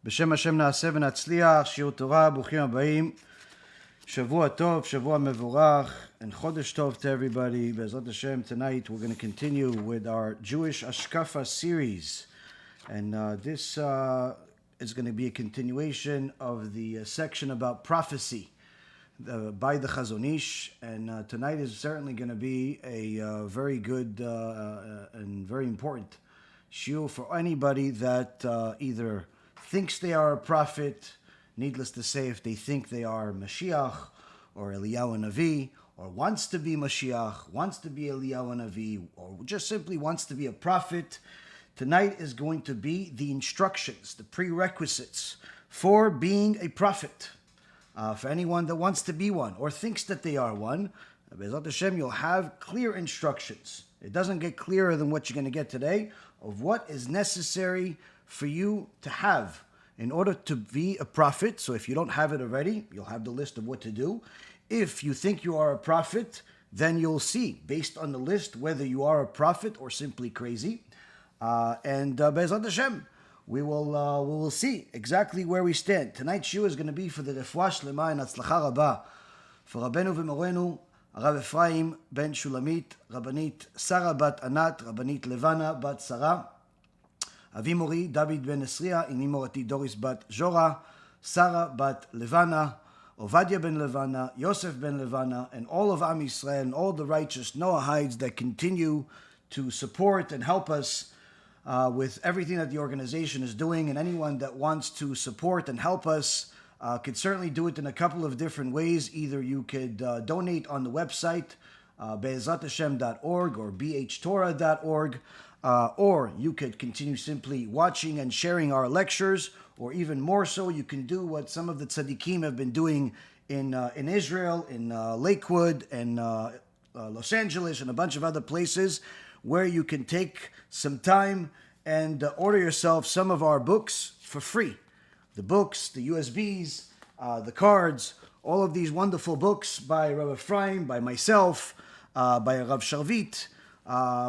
בשם השם נעשה ונצליח, שיעור תורה, ברוכים הבאים. שבוע טוב, שבוע מבורך, and חודש טוב to everybody. BeEzrat HaShem, tonight we're going to continue with our Jewish Hashkafa series. And this is going to be a continuation of the section about prophecy by the Chazon. And tonight is certainly going to be a very good and very important shiur for anybody that either thinks they are a prophet, needless to say, if they think they are MaShiach or Eliyahu Navi, or wants to be MaShiach, wants to be Eliyahu Navi, or just simply wants to be a prophet. Tonight is going to be the instructions, the prerequisites for being a prophet. For anyone that wants to be one or thinks that they are one, BeEzrat HaShem, you'll have clear instructions. It doesn't get clearer than what you're going to get today of what is necessary for you to have in order to be a prophet. So if you don't have it already, you'll have the list of what to do. If you think you are a prophet, then you'll see, based on the list, whether you are a prophet or simply crazy. And BeEzrat HaShem, we will see exactly where we stand. Tonight's shiur is going to be for the refuah shlema and hatzlacha rabba for Rabbeinu v'morenu, Rav Ephraim ben Shulamit, Rabbanit Sarah bat Anat, Rabbanit Levana bat Sarah, Avi Mori, David ben Esriya, Imi Morati Doris bat Jora, Sarah bat Levana, Ovadia ben Levana, Yosef ben Levana, and all of Am Yisrael, and all the righteous Noahides that continue to support and help us with everything that the organization is doing. And anyone that wants to support and help us could certainly do it in a couple of different ways. Either you could donate on the website, beezrathashem.org or bhtorah.org, or you could continue simply watching and sharing our lectures, or even more so, you can do what some of the tzaddikim have been doing in Israel, in Lakewood, and Los Angeles, and a bunch of other places, where you can take some time and order yourself some of our books for free. The books, the USBs, the cards, all of these wonderful books by Rabbi Ephraim, by myself, by Rav Sharvit.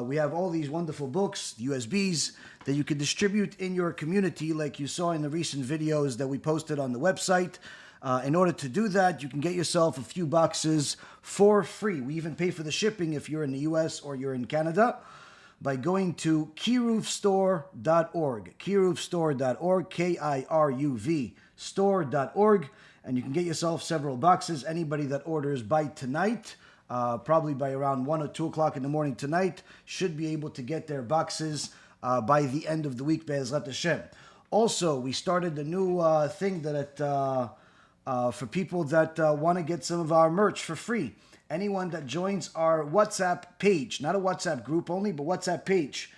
We have all these wonderful books, USBs, that you can distribute in your community, like you saw in the recent videos that we posted on the website. In order to do that, you can get yourself a few boxes for free. We even pay for the shipping if you're in the US or you're in Canada, by going to kiruvstore.org, kiruvstore.org, K-I-R-U-V, store.org, and you can get yourself several boxes. Anybody that orders by tonight, probably by around 1 or 2 o'clock in the morning tonight, should be able to get their boxes by the end of the week, BeEzrat HaShem. Also, we started a new thing that for people that want to get some of our merch for free. Anyone that joins our WhatsApp page, not a WhatsApp group only, but WhatsApp page,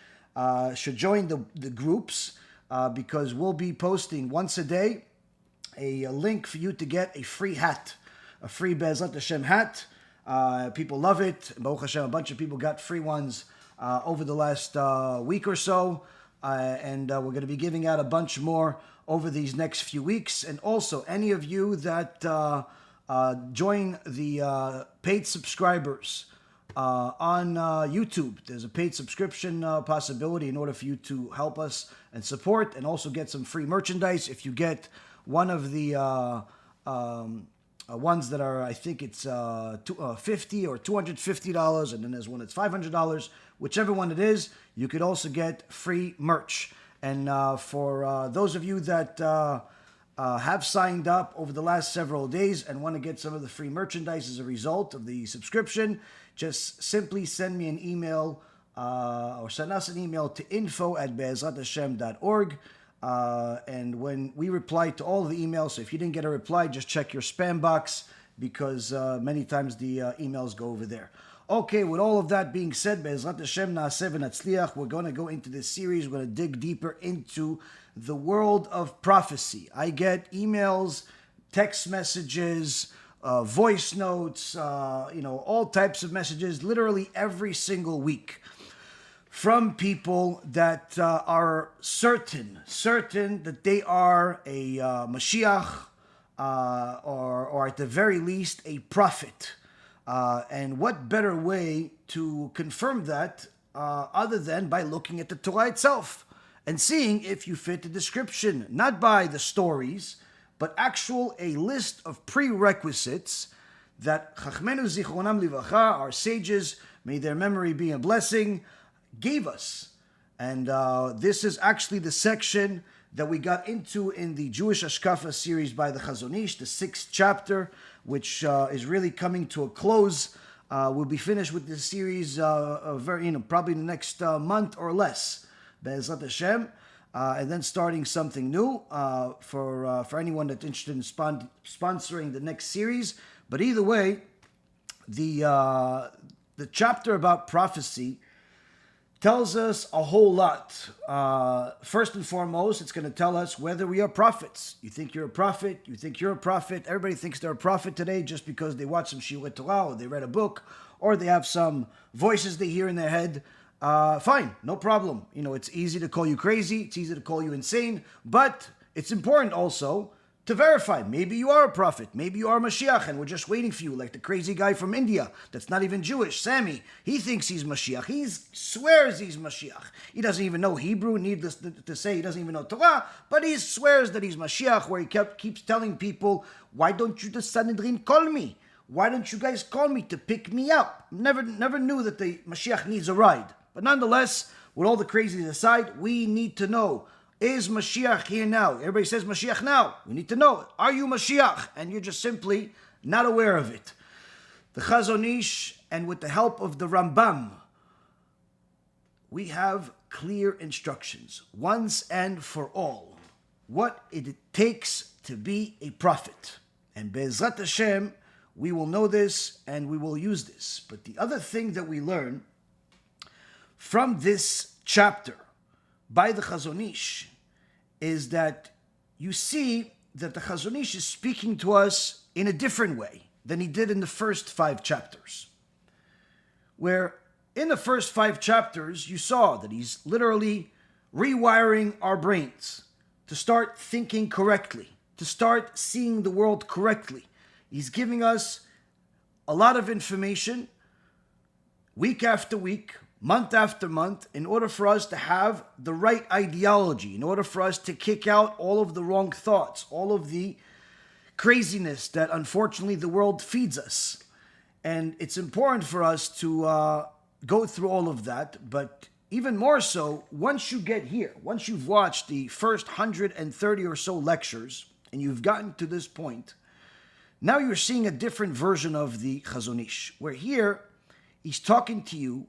should join the groups, because we'll be posting once a day a link for you to get a free hat, a free BeEzrat HaShem hat. People love it. Baruch Hashem, a bunch of people got free ones over the last week or so, and we're going to be giving out a bunch more over these next few weeks. And also, any of you that join the paid subscribers on YouTube, there's a paid subscription possibility in order for you to help us and support, and also get some free merchandise. If you get one of the ones that are, I think it's $50 or $250, and then there's one that's $500. Whichever one it is, you could also get free merch. And for those of you that have signed up over the last several days and want to get some of the free merchandise as a result of the subscription, just simply send me an email or send us an email to info@beezrathashem.org. And when we reply to all of the emails, so if you didn't get a reply, just check your spam box, because many times the emails go over there. Okay, with all of that being said, BeEzrat HaShem na'aseh v'natzliach, we're going to go into this series. We're going to dig deeper into the world of prophecy. I get emails, text messages, voice notes, all types of messages, literally every single week, from people that are certain that they are a MaShiach, or at the very least a prophet. And what better way to confirm that other than by looking at the Torah itself? and seeing if you fit the description, not by the stories, but a list of prerequisites that Chachmenu Zichronam Livracha, our sages, may their memory be a blessing, gave us. And this is actually the section that we got into in the Jewish Hashkafa series by the Chazon Ish, the 6th chapter, which is really coming to a close. We'll be finished with this series probably the next month or less, BeEzrat HaShem, and then starting something new for anyone that's interested in sponsoring the next series. But either way, the chapter about prophecy tells us a whole lot. First and foremost, it's going to tell us whether we are prophets. You think you're a prophet? You think you're a prophet? Everybody thinks they're a prophet today just because they watch some shiur Torah, or they read a book, or they have some voices they hear in their head. Fine, no problem. You know, it's easy to call you crazy. It's easy to call you insane. But it's important also to verify. Maybe you are a prophet. Maybe you are MaShiach, and we're just waiting for you, like the crazy guy from India that's not even Jewish, Sammy. He thinks he's Mashiach. He swears he's Mashiach. He doesn't even know Hebrew, needless to say, he doesn't even know Torah, but he swears that he's Mashiach, where he keeps telling people, why don't you, the Sanhedrin, call me? Why don't you guys call me to pick me up? Never knew that the Mashiach needs a ride. But nonetheless, with all the crazies aside, we need to know, is Mashiach here now? Everybody says Mashiach now. We need to know, are you Mashiach? And you're just simply not aware of it. The Chazon Ish, and with the help of the Rambam, we have clear instructions, once and for all, what it takes to be a prophet. And BeEzrat HaShem, we will know this and we will use this. But the other thing that we learn from this chapter by the Chazon Ish is that you see that the Chazon Ish is speaking to us in a different way than he did in the first 5 chapters. Where in the first 5 chapters, you saw that he's literally rewiring our brains to start thinking correctly, to start seeing the world correctly. He's giving us a lot of information week after week, month after month, in order for us to have the right ideology, in order for us to kick out all of the wrong thoughts, all of the craziness that unfortunately the world feeds us. And it's important for us to go through all of that, but even more so, once you get here, once you've watched the first 130 or so lectures, and you've gotten to this point, now you're seeing a different version of the Chazon Ish, where here, he's talking to you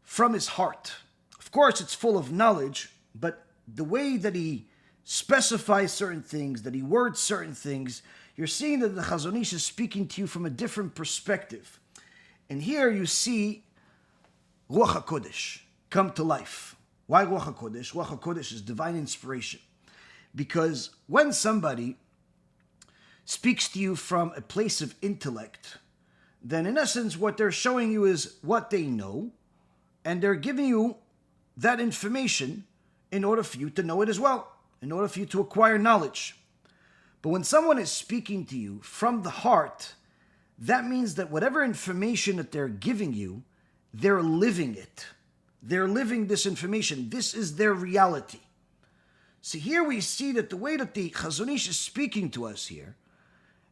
from his heart. Of course, it's full of knowledge, but the way that he specifies certain things, that he words certain things, you're seeing that the Chazon Ish is speaking to you from a different perspective. And here you see Ruach HaKodesh come to life. Why Ruach HaKodesh? Ruach HaKodesh is divine inspiration. Because when somebody speaks to you from a place of intellect, then in essence what they're showing you is what they know, and they're giving you that information in order for you to know it as well, in order for you to acquire knowledge. But when someone is speaking to you from the heart, that means that whatever information that they're giving you, they're living it. They're living this information. This is their reality. So here we see that the way that the Chazon Ish is speaking to us here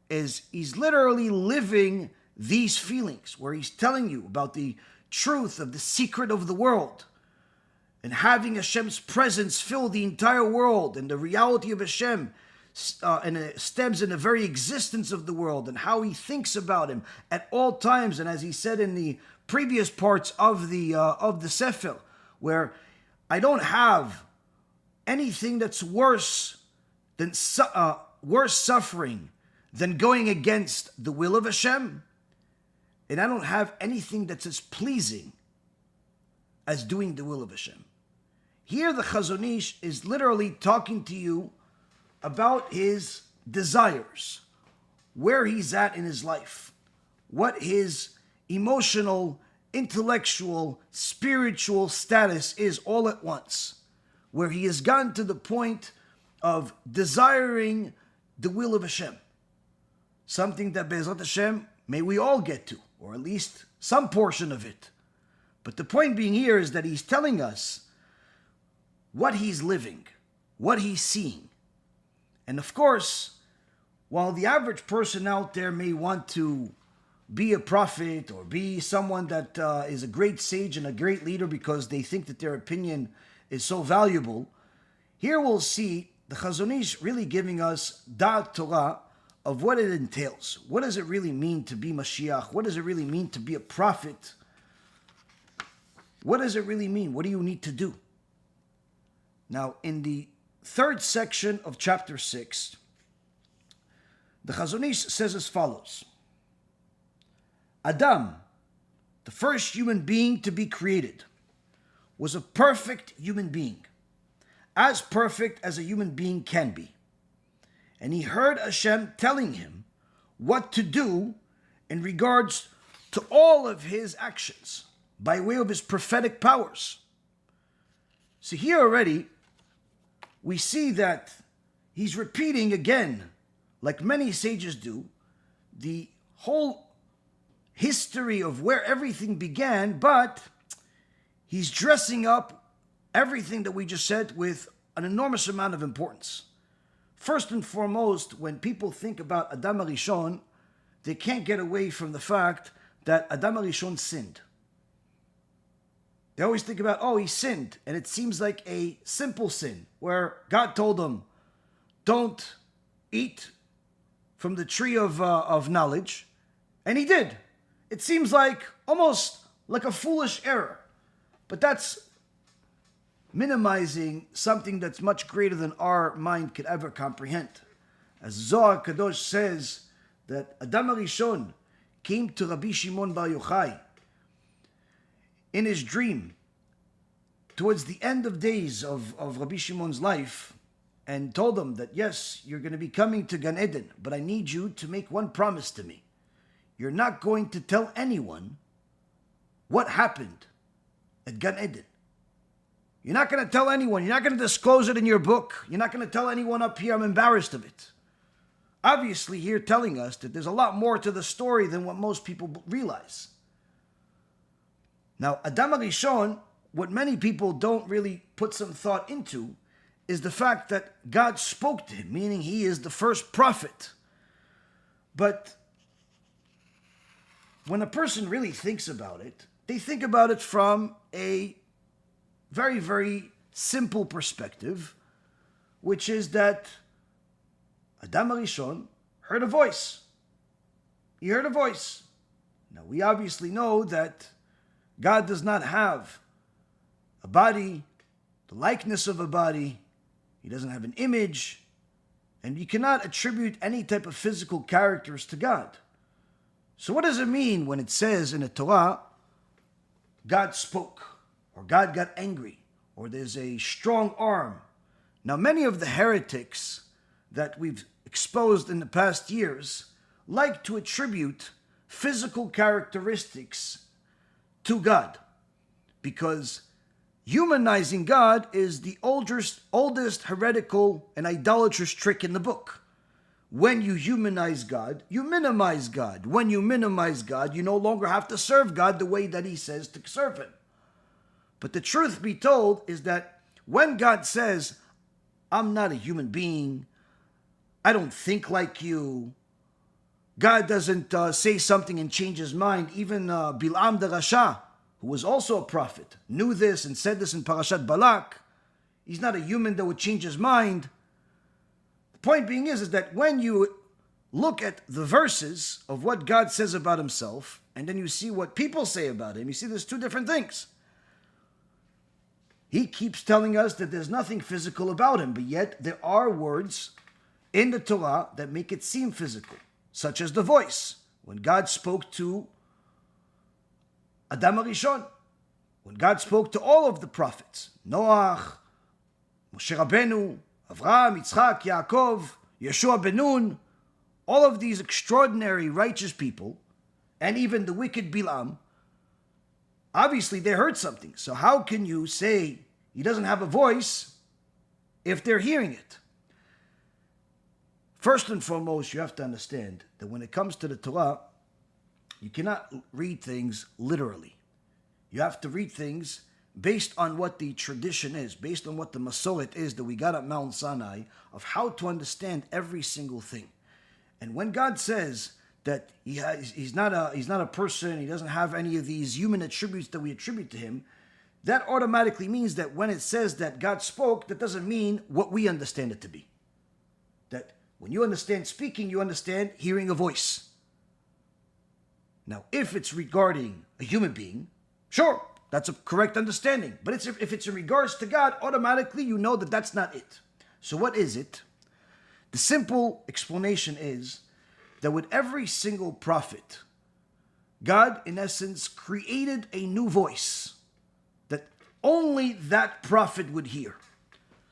is he's literally living these feelings, where he's telling you about the truth of the secret of the world, and having Hashem's presence fill the entire world, and the reality of Hashem and it stems in the very existence of the world, and how he thinks about him at all times. And as he said in the previous parts of the Sefer, where I don't have anything that's worse suffering than going against the will of Hashem, and I don't have anything that's as pleasing as doing the will of Hashem. Here the Chazon Ish is literally talking to you about his desires, where he's at in his life, what his emotional, intellectual, spiritual status is all at once, where he has gotten to the point of desiring the will of Hashem. Something that BeEzrat HaShem, may we all get to, or at least some portion of it. But the point being here is that he's telling us what he's living, what he's seeing. And of course, while the average person out there may want to be a prophet or be someone that is a great sage and a great leader because they think that their opinion is so valuable, here we'll see the Chazon Ish really giving us Da'at Torah of what it entails. What does it really mean to be Mashiach? What does it really mean to be a prophet? What does it really mean? What do you need to do? Now, in the third section of chapter 6, the Chazon Ish says as follows. Adam, the first human being to be created, was a perfect human being, as perfect as a human being can be. And he heard HaShem telling him what to do in regards to all of his actions by way of his prophetic powers. So here already, we see that he's repeating again, like many sages do, the whole history of where everything began, but he's dressing up everything that we just said with an enormous amount of importance. First and foremost, when people think about Adam HaRishon, they can't get away from the fact that Adam HaRishon sinned. They always think about, oh, he sinned, and it seems like a simple sin, where God told him, don't eat from the tree of knowledge, and he did. It seems like almost like a foolish error, but that's minimizing something that's much greater than our mind could ever comprehend. As Zohar Kadosh says that Adam HaRishon came to Rabbi Shimon Bar Yochai in his dream towards the end of days of Rabbi Shimon's life and told him that, yes, you're going to be coming to Gan Eden, but I need you to make one promise to me. You're not going to tell anyone what happened at Gan Eden. You're not going to tell anyone. You're not going to disclose it in your book. You're not going to tell anyone up here. I'm embarrassed of it. Obviously, here telling us that there's a lot more to the story than what most people realize. Now, Adam HaRishon, what many people don't really put some thought into, is the fact that God spoke to him, meaning he is the first prophet. But when a person really thinks about it, they think about it from a very, very simple perspective, which is that Adam HaRishon heard a voice. He heard a voice. Now, we obviously know that God does not have a body, the likeness of a body. He doesn't have an image, and you cannot attribute any type of physical characters to God. So what does it mean when it says in the Torah, God spoke, or God got angry, or there's a strong arm? Now, many of the heretics that we've exposed in the past years like to attribute physical characteristics to God, because humanizing God is the oldest heretical and idolatrous trick in the book. When you humanize God, you minimize God. When you minimize God, you no longer have to serve God the way that he says to serve him. But the truth be told is that when God says, I'm not a human being, I don't think like you, God doesn't say something and change his mind. Even Bilam the Rasha, who was also a prophet, knew this and said this in Parashat Balak. He's not a human that would change his mind. The point being is that when you look at the verses of what God says about himself, and then you see what people say about him, you see there's two different things. He keeps telling us that there's nothing physical about him, but yet there are words in the Torah that make it seem physical, such as the voice. When God spoke to Adam HaRishon, when God spoke to all of the prophets, Noach, Moshe Rabbeinu, Avraham, Yitzchak, Yaakov, Yeshua ben Nun, all of these extraordinary righteous people, and even the wicked Bilam, obviously they heard something. So how can you say he doesn't have a voice if they're hearing it? First and foremost, you have to understand that when it comes to the Torah, you cannot read things literally. You have to read things based on what the tradition is, based on what the Masoret is that we got at Mount Sinai, of how to understand every single thing. And when God says that he's not a person, he doesn't have any of these human attributes that we attribute to him, that automatically means that when it says that God spoke, that doesn't mean what we understand it to be. That when you understand speaking, you understand hearing a voice. Now, if it's regarding a human being, sure, that's a correct understanding. But if it's in regards to God, automatically you know that that's not it. So what is it? The simple explanation is that with every single prophet, God, in essence, created a new voice that only that prophet would hear.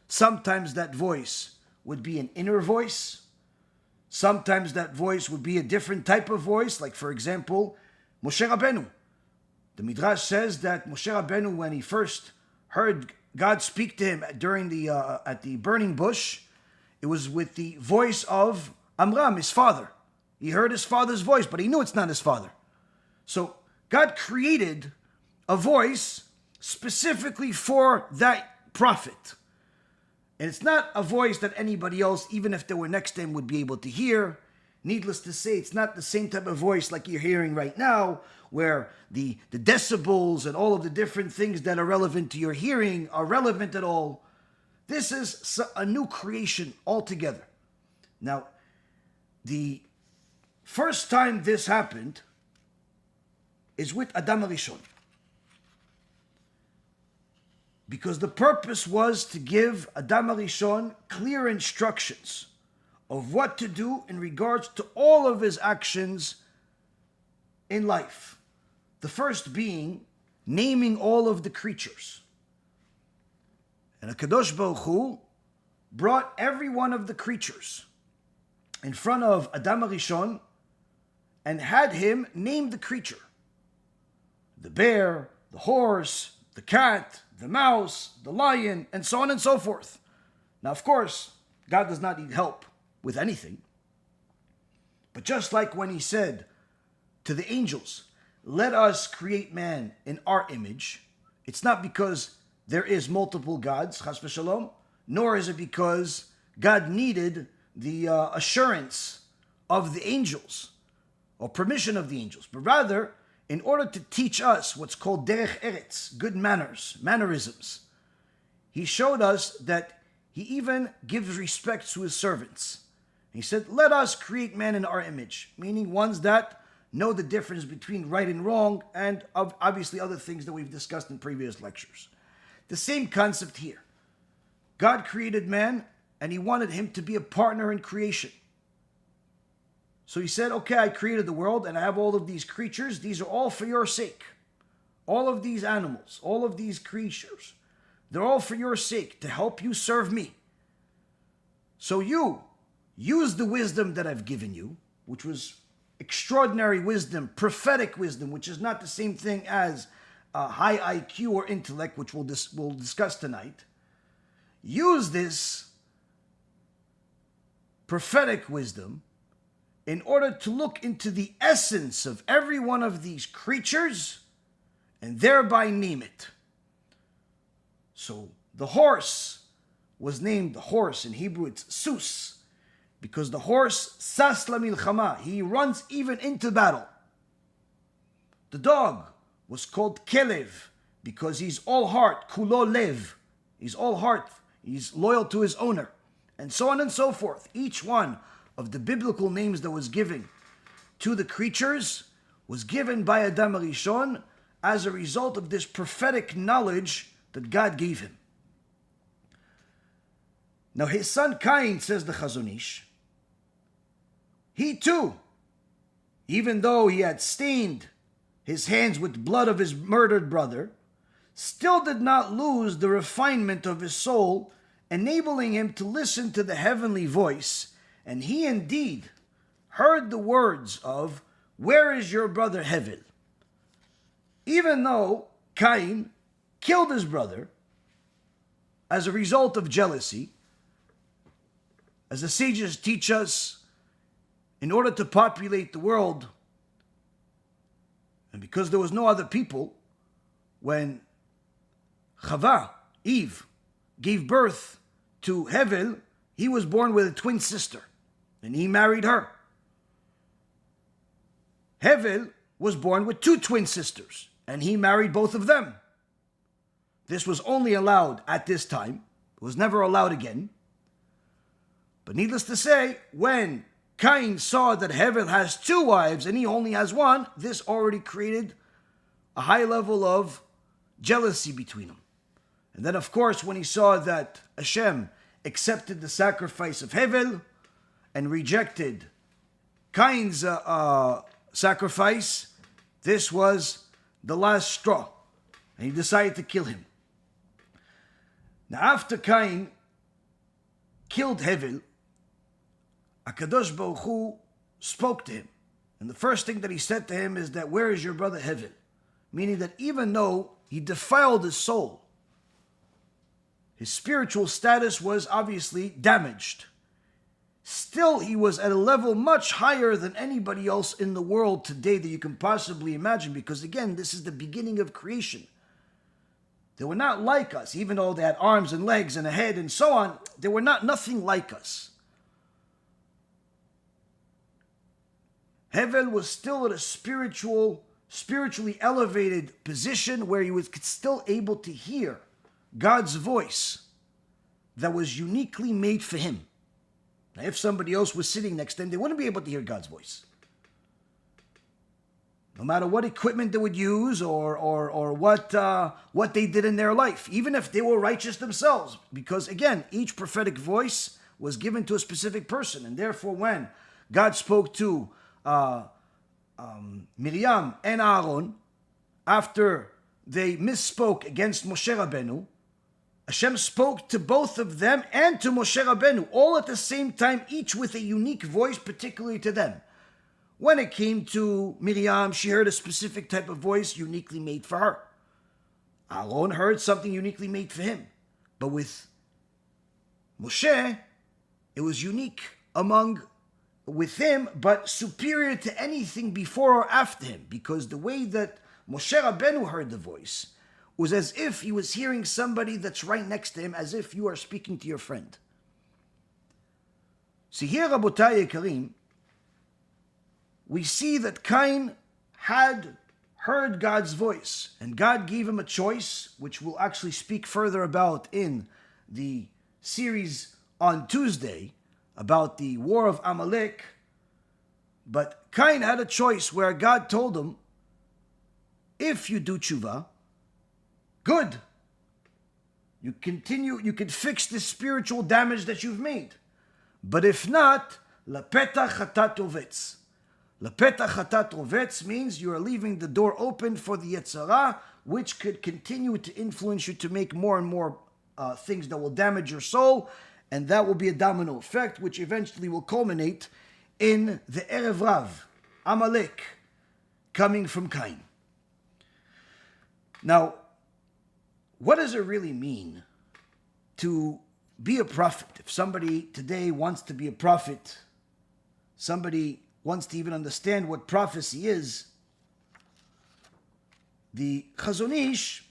Sometimes that voice would be an inner voice. Sometimes that voice would be a different type of voice, like, for example, Moshe Rabbeinu. The Midrash says that Moshe Rabbeinu, when he first heard God speak to him during at the burning bush, it was with the voice of Amram, his father. He heard his father's voice, but he knew it's not his father. So God created a voice specifically for that prophet. And it's not a voice that anybody else, even if they were next to him, would be able to hear. Needless to say, it's not the same type of voice like you're hearing right now, where the decibels and all of the different things that are relevant to your hearing are relevant at all. This is a new creation altogether. Now, the first time this happened is with Adam Rishon. Because the purpose was to give Adam Rishon clear instructions of what to do in regards to all of his actions in life. The first being naming all of the creatures. And HaKadosh Baruch Hu brought every one of the creatures in front of Adam Rishon and had him name the creature. The bear, the horse, the cat, the mouse, the lion, and so on and so forth. Now, of course, God does not need help with anything. But just like when he said to the angels, let us create man in our image, it's not because there is multiple gods, chas v'shalom, nor is it because God needed the assurance of the angels or permission of the angels, but rather in order to teach us what's called derech eretz, good manners, mannerisms. He showed us that he even gives respect to his servants. He said, let us create man in our image, meaning ones that know the difference between right and wrong, and obviously other things that we've discussed in previous lectures. The same concept here. God created man, and he wanted him to be a partner in creation. So he said, okay, I created the world, and I have all of these creatures. These are all for your sake. All of these animals, all of these creatures, they're all for your sake, to help you serve me. So you use the wisdom that I've given you, which was extraordinary wisdom, prophetic wisdom, which is not the same thing as high IQ or intellect, which we'll discuss tonight. Use this prophetic wisdom in order to look into the essence of every one of these creatures and thereby name it. So the horse was named the horse. In Hebrew it's sus, because the horse sas la milchama, he runs even into battle. The dog was called kelev because he's all heart, kulo lev. He's all heart, he's loyal to his owner, and so on and so forth. Each one of the biblical names that was given to the creatures was given by Adam Rishon as a result of this prophetic knowledge that God gave him. Now his son Cain, says the Chazon Ish, he too, even though he had stained his hands with blood of his murdered brother, still did not lose the refinement of his soul, enabling him to listen to the heavenly voice. And he indeed heard the words of, where is your brother Hevel? Even though Cain killed his brother as a result of jealousy, as the sages teach us, in order to populate the world, and because there was no other people, when Chava, Eve, gave birth to Hevel, he was born with a twin sister, and he married her. Hevel was born with two twin sisters, and he married both of them. This was only allowed at this time. It was never allowed again. But needless to say, when Cain saw that Hevel has two wives and he only has one, this already created a high level of jealousy between them. And then, of course, when he saw that HaShem accepted the sacrifice of Hevel and rejected Cain's sacrifice, this was the last straw. And he decided to kill him. Now, after Cain killed Hevel, HaKadosh Baruch Hu spoke to him. And the first thing that he said to him is that, where is your brother Hevel? Meaning that even though he defiled his soul, his spiritual status was obviously damaged. Still, he was at a level much higher than anybody else in the world today that you can possibly imagine. Because again, this is the beginning of creation. They were not like us, even though they had arms and legs and a head and so on. They were nothing like us. Hevel was still at a spiritually elevated position where he was still able to hear God's voice that was uniquely made for him. Now, if somebody else was sitting next to him, they wouldn't be able to hear God's voice. No matter what equipment they would use or what they did in their life, even if they were righteous themselves. Because again, each prophetic voice was given to a specific person. And therefore, when God spoke to Miriam and Aaron, after they misspoke against Moshe Rabbeinu, Hashem spoke to both of them and to Moshe Rabbeinu, all at the same time, each with a unique voice particularly to them. When it came to Miriam, she heard a specific type of voice uniquely made for her. Aaron heard something uniquely made for him. But with Moshe, it was unique with him, but superior to anything before or after him, because the way that Moshe Rabbeinu heard the voice was as if he was hearing somebody that's right next to him, as if you are speaking to your friend. See here, Rabotai Yekarim, we see that Cain had heard God's voice, and God gave him a choice, which we'll actually speak further about in the series on Tuesday, about the war of Amalek. But Cain had a choice where God told him, if you do tshuva, good. You can fix the spiritual damage that you've made. But if not, lapetach chatat ovetz. Lapetach chatat ovetz means you are leaving the door open for the Yetzirah, which could continue to influence you to make more and more things that will damage your soul, and that will be a domino effect, which eventually will culminate in the Erev Rav, Amalek, coming from Cain. Now, what does it really mean to be a prophet? If somebody today wants to be a prophet, somebody wants to even understand what prophecy is, the Chazon Ish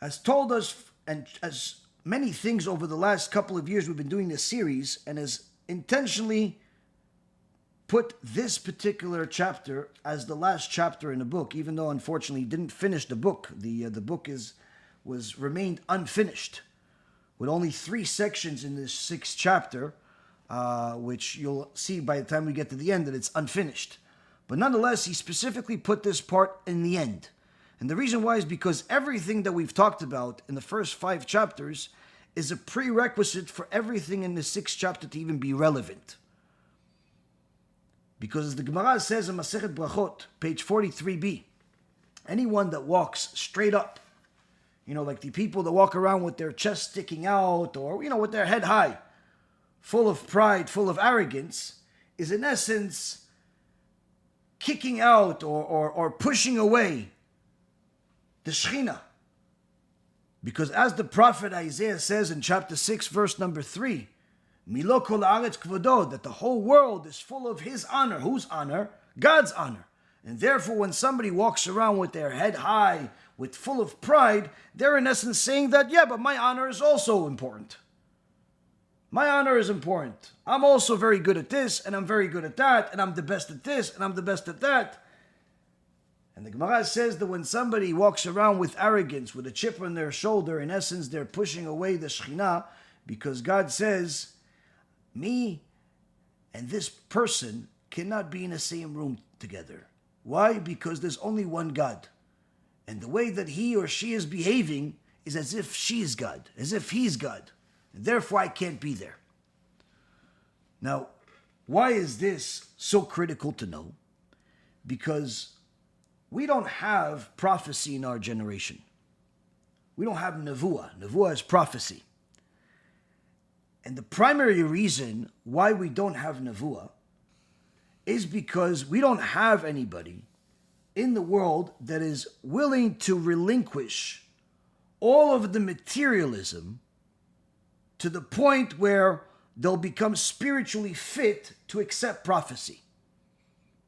has told us, and as many things over the last couple of years we've been doing this series, and has intentionally put this particular chapter as the last chapter in the book, even though unfortunately he didn't finish the book. The book was remained unfinished, with only 3 sections in this 6th chapter, which you'll see by the time we get to the end that it's unfinished. But nonetheless, he specifically put this part in the end. And the reason why is because everything that we've talked about in the first 5 chapters is a prerequisite for everything in the 6th chapter to even be relevant. Because as the Gemara says in Masechet Brachot, page 43b, anyone that walks straight up, like the people that walk around with their chest sticking out, or, with their head high, full of pride, full of arrogance, is in essence kicking out or pushing away the Shekhinah. Because as the prophet Isaiah says in chapter 6, verse number 3, Milo kol haaretz kvodo, that the whole world is full of his honor. Whose honor? God's honor. And therefore, when somebody walks around with their head high, with full of pride, they're in essence saying that, yeah, but my honor is also important. My honor is important. I'm also very good at this, and I'm very good at that, and I'm the best at this, and I'm the best at that. And the Gemara says that when somebody walks around with arrogance, with a chip on their shoulder, in essence, they're pushing away the Shekhinah, because God says, me and this person cannot be in the same room together. Why? Because there's only one God. And the way that he or she is behaving is as if she is God, as if he's God. And therefore, I can't be there. Now, why is this so critical to know? Because we don't have prophecy in our generation. We don't have nevuah. Nevuah is prophecy. And the primary reason why we don't have nevuah is because we don't have anybody in the world that is willing to relinquish all of the materialism to the point where they'll become spiritually fit to accept prophecy.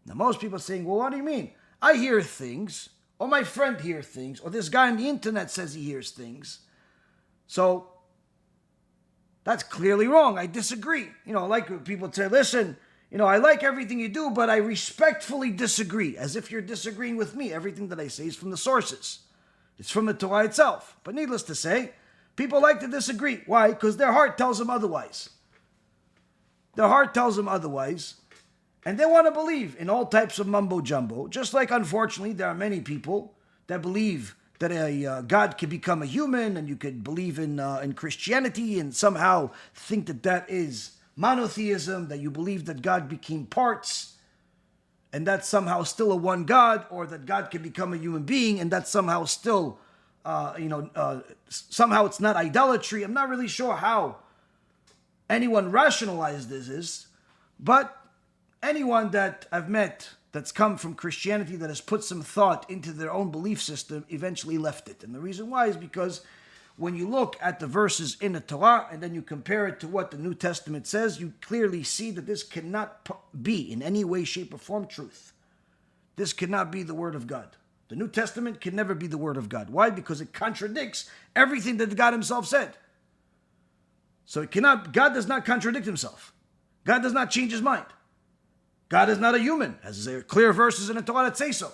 Now, most people are saying, well, what do you mean? I hear things, or my friend hears things, or this guy on the internet says he hears things. So, that's clearly wrong. I disagree. Like people say, listen, I like everything you do, but I respectfully disagree. As if you're disagreeing with me. Everything that I say is from the sources. It's from the Torah itself. But needless to say, people like to disagree. Why? Because their heart tells them otherwise. Their heart tells them otherwise. And they want to believe in all types of mumbo-jumbo. Just like, unfortunately, there are many people that believe that a God can become a human, and you could believe in Christianity and somehow think that that is monotheism, that you believe that God became parts, and that's somehow still a one God, or that God can become a human being, and that's somehow still, somehow it's not idolatry. I'm not really sure how anyone rationalized this is, but anyone that I've met that's come from Christianity, that has put some thought into their own belief system, eventually left it. And the reason why is because when you look at the verses in the Torah and then you compare it to what the New Testament says, you clearly see that this cannot be in any way, shape, or form truth. This cannot be the Word of God. The New Testament can never be the Word of God. Why? Because it contradicts everything that God himself said. So God does not contradict himself. God does not change his mind. God is not a human, as there are clear verses in the Torah that say so.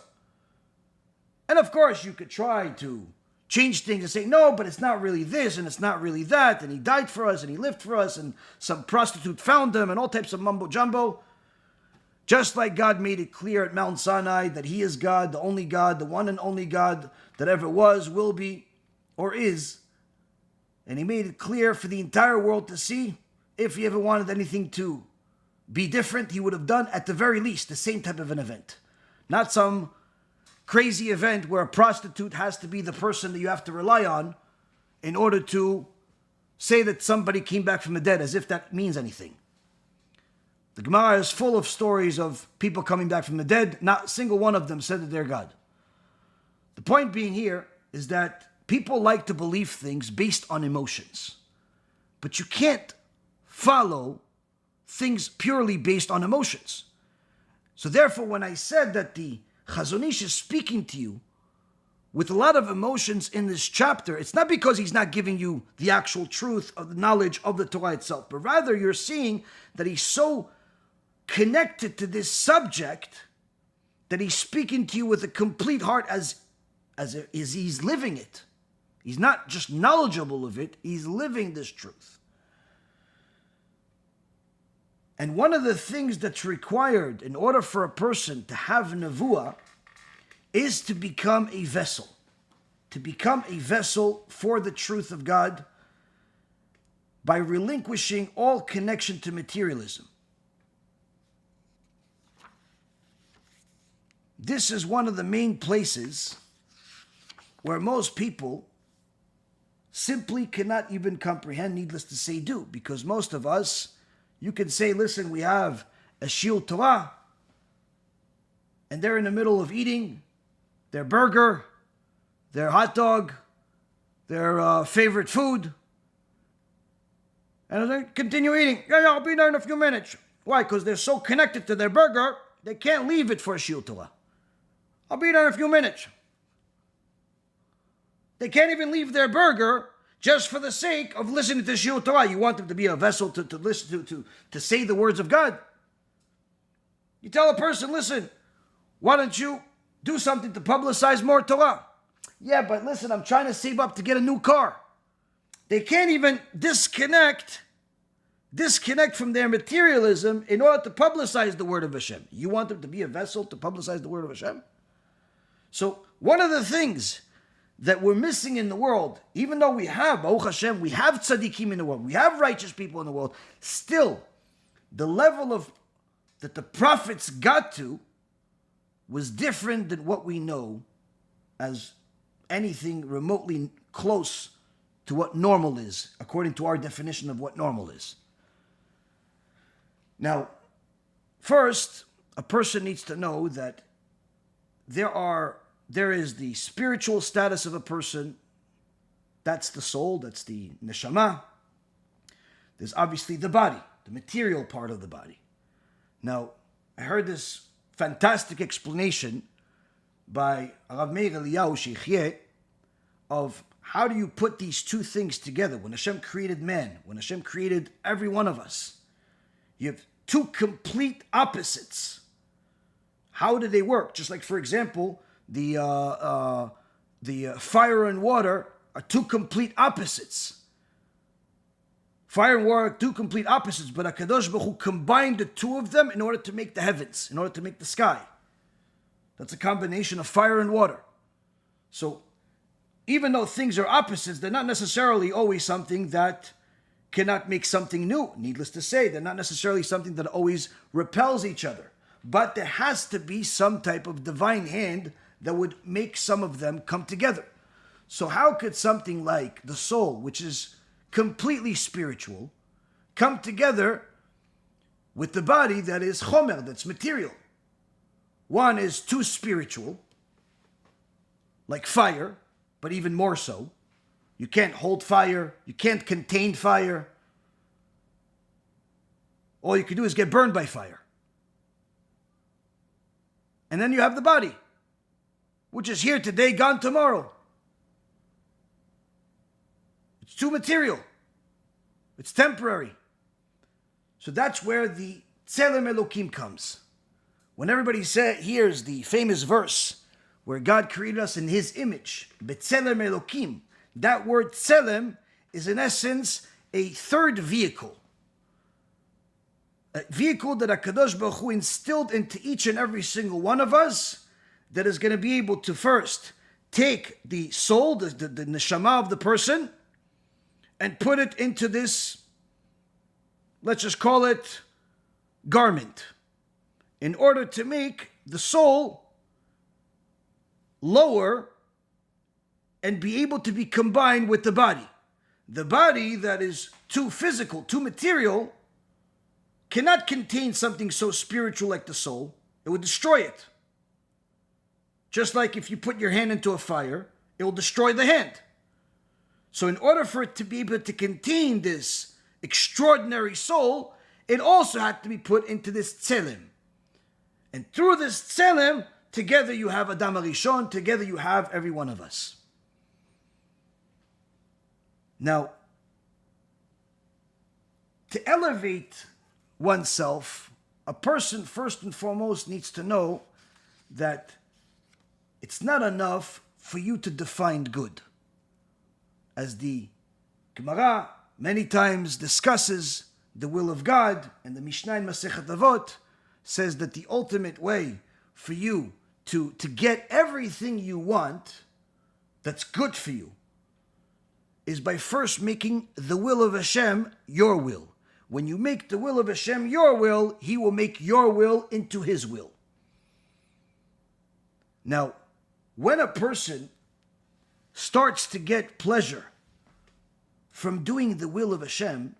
And of course, you could try to change things and say, no, but it's not really this, and it's not really that, and he died for us, and he lived for us, and some prostitute found him, and all types of mumbo-jumbo. Just like God made it clear at Mount Sinai that he is God, the one and only God that ever was, will be, or is. And he made it clear for the entire world to see. If he ever wanted anything to be different, he would have done at the very least the same type of an event. Not some crazy event where a prostitute has to be the person that you have to rely on in order to say that somebody came back from the dead, as if that means anything. The Gemara is full of stories of people coming back from the dead. Not a single one of them said that they're God. The point being here is that people like to believe things based on emotions. But you can't follow things purely based on emotions. So therefore, when I said that the Chazon Ish is speaking to you with a lot of emotions in this chapter, it's not because he's not giving you the actual truth of the knowledge of the Torah itself, but rather you're seeing that he's so connected to this subject that he's speaking to you with a complete heart as he's living it. He's not just knowledgeable of it, he's living this truth. And one of the things that's required in order for a person to have nevuah is to become a vessel. To become a vessel for the truth of God by relinquishing all connection to materialism. This is one of the main places where most people simply cannot even comprehend, needless to say, do. Because most of us, you can say, listen, we have a shiur Torah, and they're in the middle of eating their burger, their hot dog, their favorite food, and they continue eating. Yeah, I'll be there in a few minutes. Why? Because they're so connected to their burger, they can't leave it for a shiur Torah. I'll be there in a few minutes. They can't even leave their burger just for the sake of listening to shiur Torah. You want them to be a vessel to listen to say the words of God. You tell a person, listen, why don't you do something to publicize more Torah? Yeah, but listen, I'm trying to save up to get a new car. They can't even disconnect from their materialism in order to publicize the word of Hashem. You want them to be a vessel to publicize the word of Hashem? So one of the things that we're missing in the world, even though we have, Baruch Hashem, we have tzaddikim in the world, we have righteous people in the world, still, the level of that the prophets got to was different than what we know as anything remotely close to what normal is, according to our definition of what normal is. Now, first, a person needs to know that there is the spiritual status of a person. That's the soul, that's the neshama. There's obviously the body, the material part of the body. Now, I heard this fantastic explanation by Rav Meir Eliyahu Sheikhye of how do you put these two things together. When Hashem created man, when Hashem created every one of us, you have two complete opposites. How do they work? Just like, for example, the fire and water are two complete opposites. Fire and water are two complete opposites, but HaKadosh Baruch Hu combined the two of them in order to make the heavens, in order to make the sky. That's a combination of fire and water. So, even though things are opposites, they're not necessarily always something that cannot make something new. Needless to say, they're not necessarily something that always repels each other. But there has to be some type of divine hand that would make some of them come together. So how could something like the soul, which is completely spiritual, come together with the body that is chomer, that's material? One is too spiritual, like fire, but even more so. You can't hold fire. You can't contain fire. All you can do is get burned by fire. And then you have the body, which is here today, gone tomorrow. It's too material. It's temporary. So that's where the Tzelem Elokim comes. When everybody hears the famous verse where God created us in His image, B'Tzelem Elokim, that word Tzelem is in essence a third vehicle. A vehicle that HaKadosh Baruch Hu instilled into each and every single one of us, that is going to be able to first take the soul, the neshama of the person, and put it into this, let's just call it, garment, in order to make the soul lower and be able to be combined with the body. The body that is too physical, too material, cannot contain something so spiritual like the soul. It would destroy it. Just like if you put your hand into a fire, it will destroy the hand. So in order for it to be able to contain this extraordinary soul, it also had to be put into this Tzelem. And through this Tzelem, together you have Adam Rishon, together you have every one of us. Now, to elevate oneself, a person first and foremost needs to know that it's not enough for you to define good. As the Gemara many times discusses the will of God, and the Mishnah in Masechet Avot says that the ultimate way for you to get everything you want that's good for you is by first making the will of Hashem your will. When you make the will of Hashem your will, He will make your will into His will. Now, when a person starts to get pleasure from doing the will of Hashem,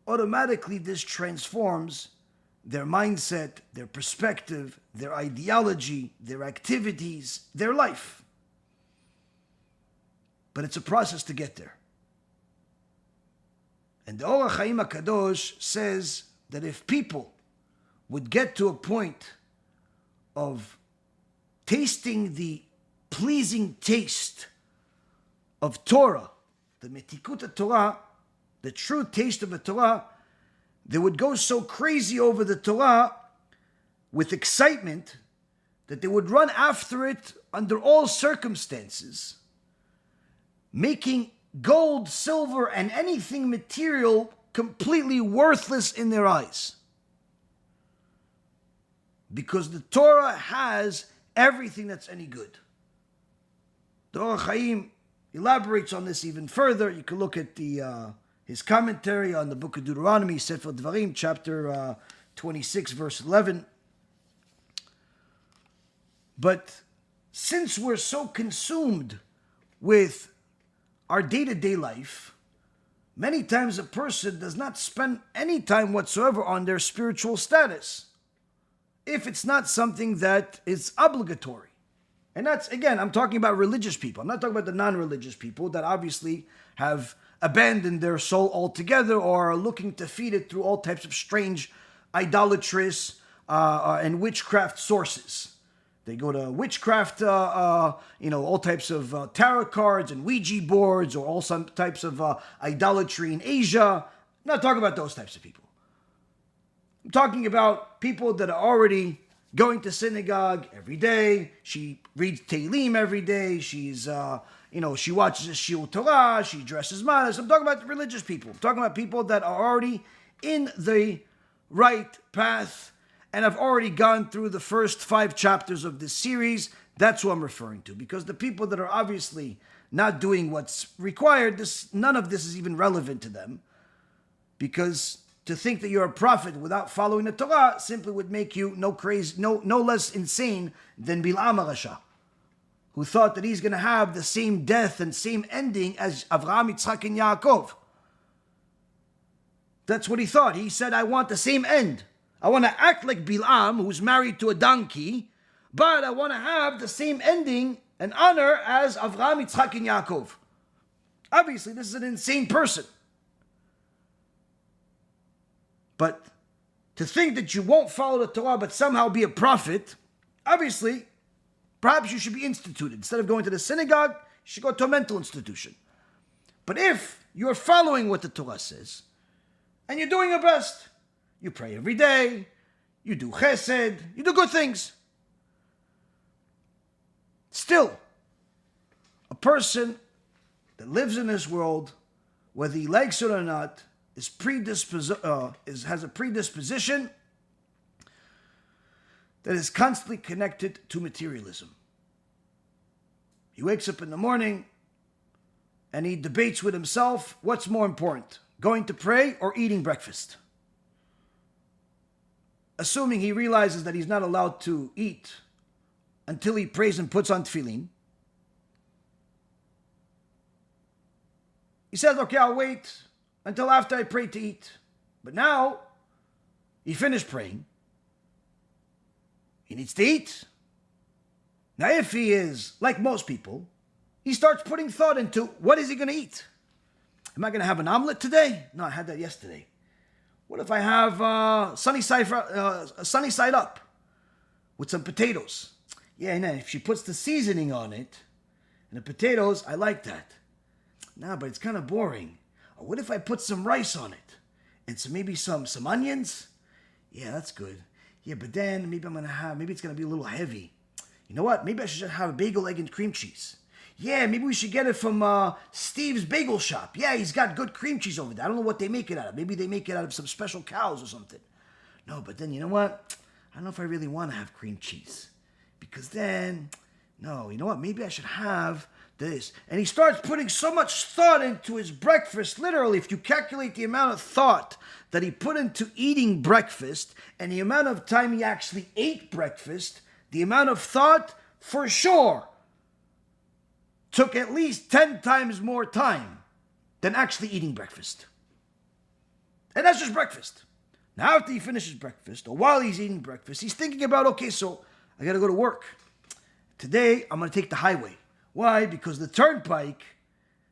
automatically this transforms their mindset, their perspective, their ideology, their activities, their life. But it's a process to get there. And the HaChaim HaKadosh says that if people would get to a point of tasting the pleasing taste of Torah, the metikut Torah, the true taste of the Torah, they would go so crazy over the Torah with excitement that they would run after it under all circumstances, making gold, silver, and anything material completely worthless in their eyes. Because the Torah has everything that's any good. The HaChaim elaborates on this even further. You can look at his commentary on the book of Deuteronomy, Sefer Dvarim, chapter 26, verse 11. But since we're so consumed with our day-to-day life, many times a person does not spend any time whatsoever on their spiritual status, if it's not something that is obligatory. And that's, again, I'm talking about religious people. I'm not talking about the non-religious people that obviously have abandoned their soul altogether or are looking to feed it through all types of strange idolatrous and witchcraft sources. They go to witchcraft, all types of tarot cards and Ouija boards, or all some types of idolatry in Asia. I'm not talking about those types of people. I'm talking about people that are already going to synagogue every day. She reads Tehillim every day. She's, she watches a shiur Torah. She dresses modest. I'm talking about religious people. I'm talking about people that are already in the right path and I've already gone through the first 5 chapters of this series. That's who I'm referring to. Because the people that are obviously not doing what's required, none of this is even relevant to them. Because to think that you're a prophet without following the Torah simply would make you no less insane than Bilam HaRasha, who thought that he's going to have the same death and same ending as Avraham, Yitzchak, and Yaakov. That's what he thought. He said, I want the same end. I want to act like Bilam, who's married to a donkey, but I want to have the same ending and honor as Avraham, Yitzchak, and Yaakov. Obviously, this is an insane person. But to think that you won't follow the Torah but somehow be a prophet, obviously, perhaps you should be instituted. Instead of going to the synagogue, you should go to a mental institution. But if you're following what the Torah says, and you're doing your best, you pray every day, you do chesed, you do good things. Still, a person that lives in this world, whether he likes it or not, has a predisposition that is constantly connected to materialism. He wakes up in the morning and he debates with himself, what's more important, going to pray or eating breakfast? Assuming he realizes that he's not allowed to eat until he prays and puts on tefillin, he says, okay, I'll wait until after I pray to eat. But now, he finished praying. He needs to eat. Now, if he is like most people, he starts putting thought into what is he going to eat. Am I going to have an omelet today? No, I had that yesterday. What if I have sunny side up with some potatoes? Yeah, and if she puts the seasoning on it and the potatoes, I like that. No, but it's kind of boring. Or what if I put some rice on it and maybe some onions? Yeah, that's good. Yeah, but then maybe it's going to be a little heavy. You know what? Maybe I should just have a bagel, egg, and cream cheese. Yeah, maybe we should get it from Steve's Bagel Shop. Yeah, he's got good cream cheese over there. I don't know what they make it out of. Maybe they make it out of some special cows or something. No, but then you know what? I don't know if I really want to have cream cheese. Because then, no, you know what? Maybe I should have this. And he starts putting so much thought into his breakfast. Literally, if you calculate the amount of thought that he put into eating breakfast and the amount of time he actually ate breakfast, the amount of thought, for sure, took at least 10 times more time than actually eating breakfast. And that's just breakfast. Now after he finishes breakfast, or while he's eating breakfast, he's thinking about, okay, so I got to go to work. Today, I'm going to take the highway. Why? Because the turnpike,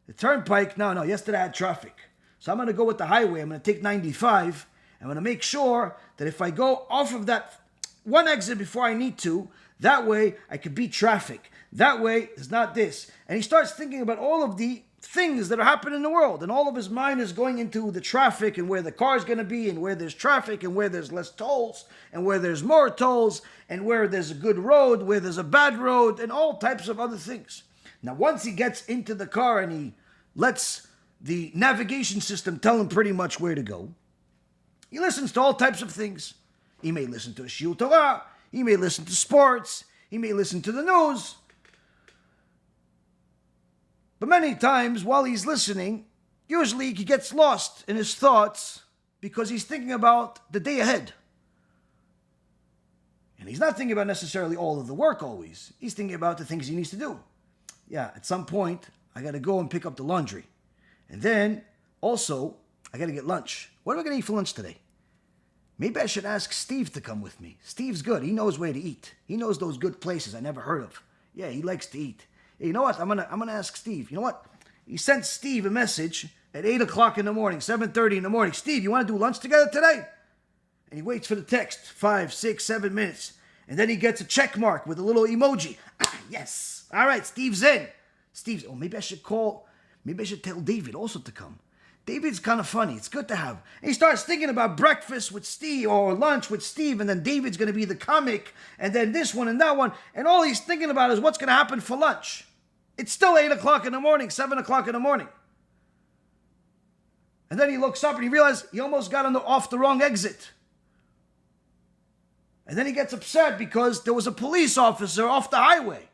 yesterday I had traffic. So I'm going to go with the highway. I'm going to take 95. I'm going to make sure that if I go off of that one exit before I need to, that way I could beat traffic. That way, it's not this. And he starts thinking about all of the things that are happening in the world. And all of his mind is going into the traffic and where the car is going to be and where there's traffic and where there's less tolls and where there's more tolls and where there's a good road, where there's a bad road, and all types of other things. Now, once he gets into the car and he lets the navigation system tell him pretty much where to go, he listens to all types of things. He may listen to a shiur Torah. He may listen to sports. He may listen to the news. But many times while he's listening, usually he gets lost in his thoughts because he's thinking about the day ahead. And he's not thinking about necessarily all of the work always. He's thinking about the things he needs to do. Yeah, at some point, I got to go and pick up the laundry. And then, also, I got to get lunch. What am I going to eat for lunch today? Maybe I should ask Steve to come with me. Steve's good. He knows where to eat. He knows those good places I never heard of. Yeah, he likes to eat. Hey, you know what? I'm gonna ask Steve. You know what? He sent Steve a message at 8 o'clock in the morning, 7:30 in the morning. Steve, you want to do lunch together today? And he waits for the text, 5, 6, 7 minutes. And then he gets a check mark with a little emoji. Yes. All right, Steve's in. Maybe I should tell David also to come. David's kind of funny. It's good to have. And he starts thinking about breakfast with Steve or lunch with Steve, and then David's going to be the comic, and then this one and that one. And all he's thinking about is what's going to happen for lunch. It's still 8 o'clock in the morning, 7 o'clock in the morning. And then he looks up and he realizes he almost got off the wrong exit. And then he gets upset because there was a police officer off the highway.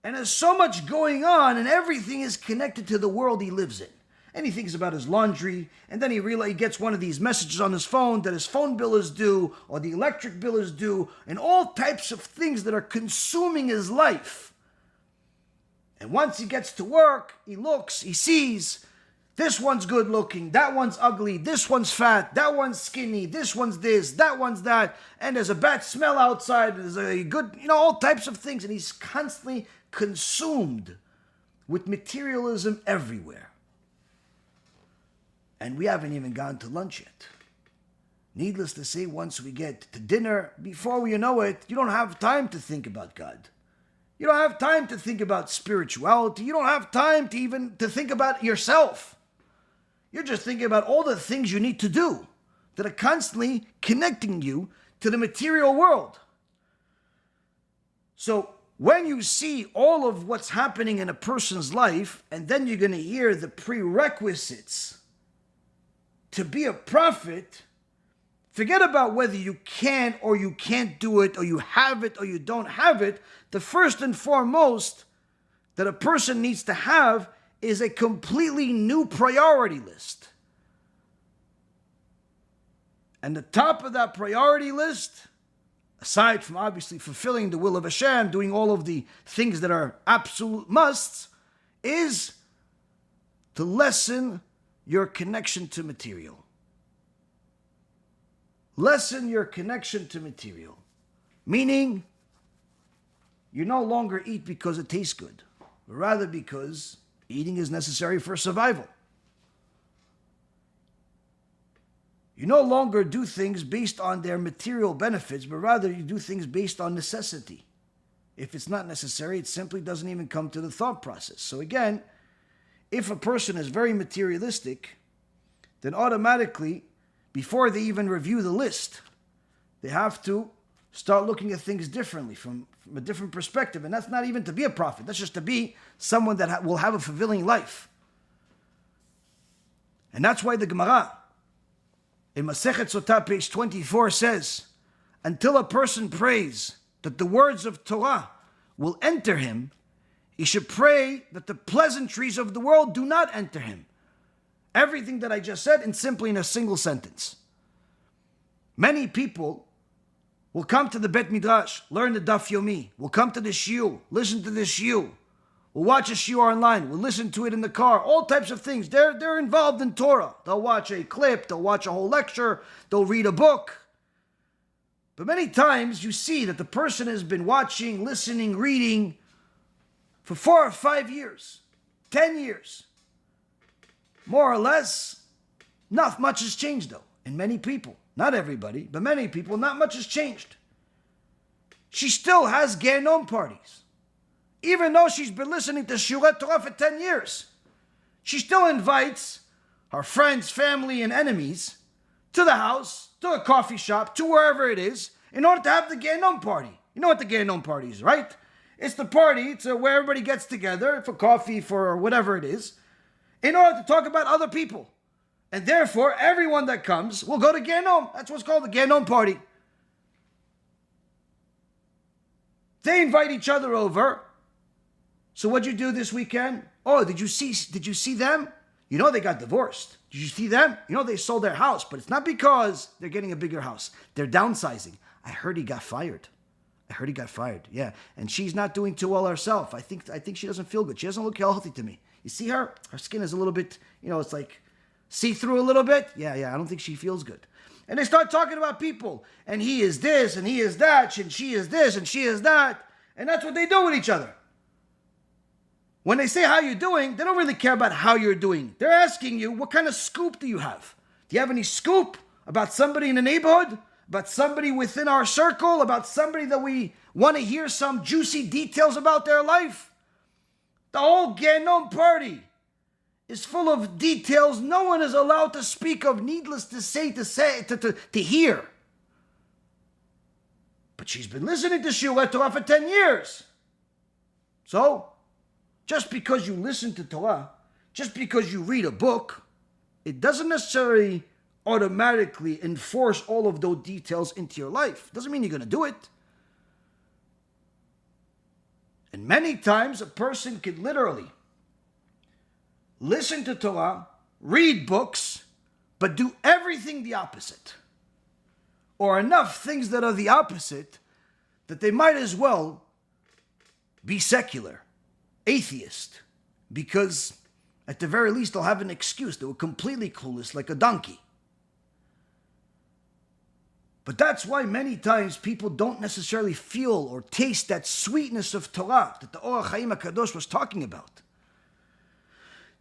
And there's so much going on, and everything is connected to the world he lives in. And he thinks about his laundry, and then he gets one of these messages on his phone that his phone bill is due, or the electric bill is due, and all types of things that are consuming his life. And once he gets to work, he looks, he sees, this one's good looking, that one's ugly, this one's fat, that one's skinny, this one's this, that one's that, and there's a bad smell outside, there's a good, all types of things, and he's constantly consumed with materialism everywhere. And we haven't even gone to lunch yet. Needless to say, once we get to dinner, before you know it, you don't have time to think about God. You don't have time to think about spirituality. You don't have time to think about yourself. You're just thinking about all the things you need to do that are constantly connecting you to the material world. So when you see all of what's happening in a person's life, and then you're going to hear the prerequisites to be a prophet, forget about whether you can or you can't do it, or you have it or you don't have it. The first and foremost that a person needs to have is a completely new priority list. And the top of that priority list, aside from obviously fulfilling the will of HaShem, doing all of the things that are absolute musts, is to lessen your connection to material. Lessen your connection to material. Meaning, you no longer eat because it tastes good, but rather because eating is necessary for survival. You no longer do things based on their material benefits, but rather you do things based on necessity. If it's not necessary, it simply doesn't even come to the thought process. So again, if a person is very materialistic, then automatically, before they even review the list, they have to start looking at things differently, from a different perspective. And that's not even to be a prophet. That's just to be someone that will have a fulfilling life. And that's why the Gemara in Masechet Sota, page 24, says, until a person prays that the words of Torah will enter him, he should pray that the pleasantries of the world do not enter him. Everything that I just said, and simply in a single sentence. Many people will come to the Bet Midrash, learn the Daf Yomi, will come to the shiur, listen to the shiur, will watch a shiur online, will listen to it in the car, all types of things. They're involved in Torah. They'll watch a clip, they'll watch a whole lecture, they'll read a book. But many times you see that the person has been watching, listening, reading for 4 or 5 years, 10 years. More or less, not much has changed though. In many people, not everybody, but many people, not much has changed. She still has Gehenom parties. even though she's been listening to shiur Torah for 10 years. She still invites her friends, family, and enemies to the house, to a coffee shop, to wherever it is, in order to have the Gehenom party. You know what the Gehenom party is, right? It's the party, it's where everybody gets together for coffee, for whatever it is, in order to talk about other people. And therefore, everyone that comes will go to Gehenom. That's what's called the Gehenom party. They invite each other over. So what'd you do this weekend? Oh, did you see them? You know they got divorced. Did you see them? You know they sold their house, but it's not because they're getting a bigger house. They're downsizing. I heard he got fired. Yeah, and she's not doing too well herself. I think she doesn't feel good. She doesn't look healthy to me. You see her? Her skin is a little bit, it's like see-through a little bit. Yeah, I don't think she feels good. And they start talking about people. And he is this, and he is that, and she is this, and she is that. And that's what they do with each other. When they say how you're doing, they don't really care about how you're doing. They're asking you, what kind of scoop do you have? Do you have any scoop about somebody in the neighborhood? About somebody within our circle? About somebody that we want to hear some juicy details about their life? The whole Gehenom party is full of details no one is allowed to speak of, needless to say, to hear. But she's been listening to shiur Torah for 10 years. So, just because you listen to Torah, just because you read a book, it doesn't necessarily automatically enforce all of those details into your life. Doesn't mean you're going to do it. And many times a person could literally listen to Torah, read books, but do everything the opposite. Or enough things that are the opposite that they might as well be secular, atheist, because at the very least they'll have an excuse. They were completely clueless, like a donkey. But that's why many times people don't necessarily feel or taste that sweetness of Torah that the HaChaim HaKadosh was talking about.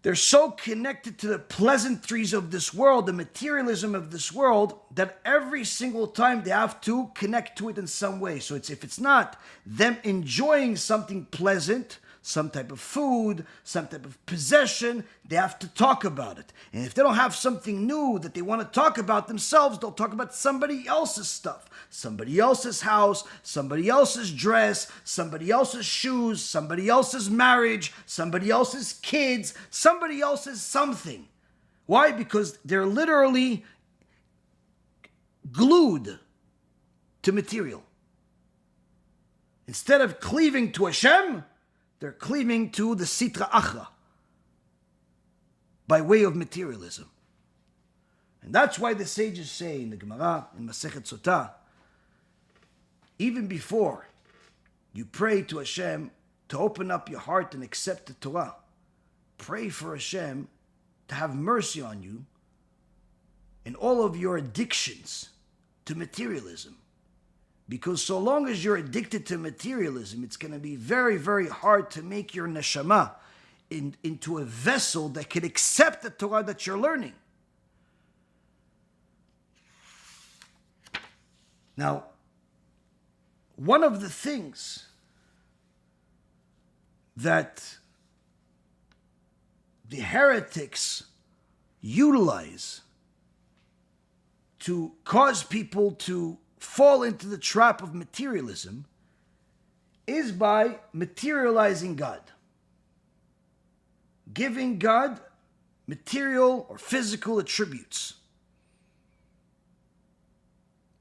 They're so connected to the pleasantries of this world, the materialism of this world, that every single time they have to connect to it in some way. So if it's not them enjoying something pleasant, some type of food, some type of possession, they have to talk about it. And if they don't have something new that they want to talk about themselves, they'll talk about somebody else's stuff. Somebody else's house, somebody else's dress, somebody else's shoes, somebody else's marriage, somebody else's kids, somebody else's something. Why? Because they're literally glued to material. Instead of cleaving to HaShem, they're cleaving to the Sitra Achra by way of materialism. And that's why the sages say in the Gemara, in Masechet Sota, even before you pray to HaShem to open up your heart and accept the Torah, pray for HaShem to have mercy on you in all of your addictions to materialism. Because so long as you're addicted to materialism, it's going to be very, very hard to make your neshama into a vessel that can accept the Torah that you're learning. Now, one of the things that the heretics utilize to cause people to fall into the trap of materialism is by materializing God. Giving God material or physical attributes.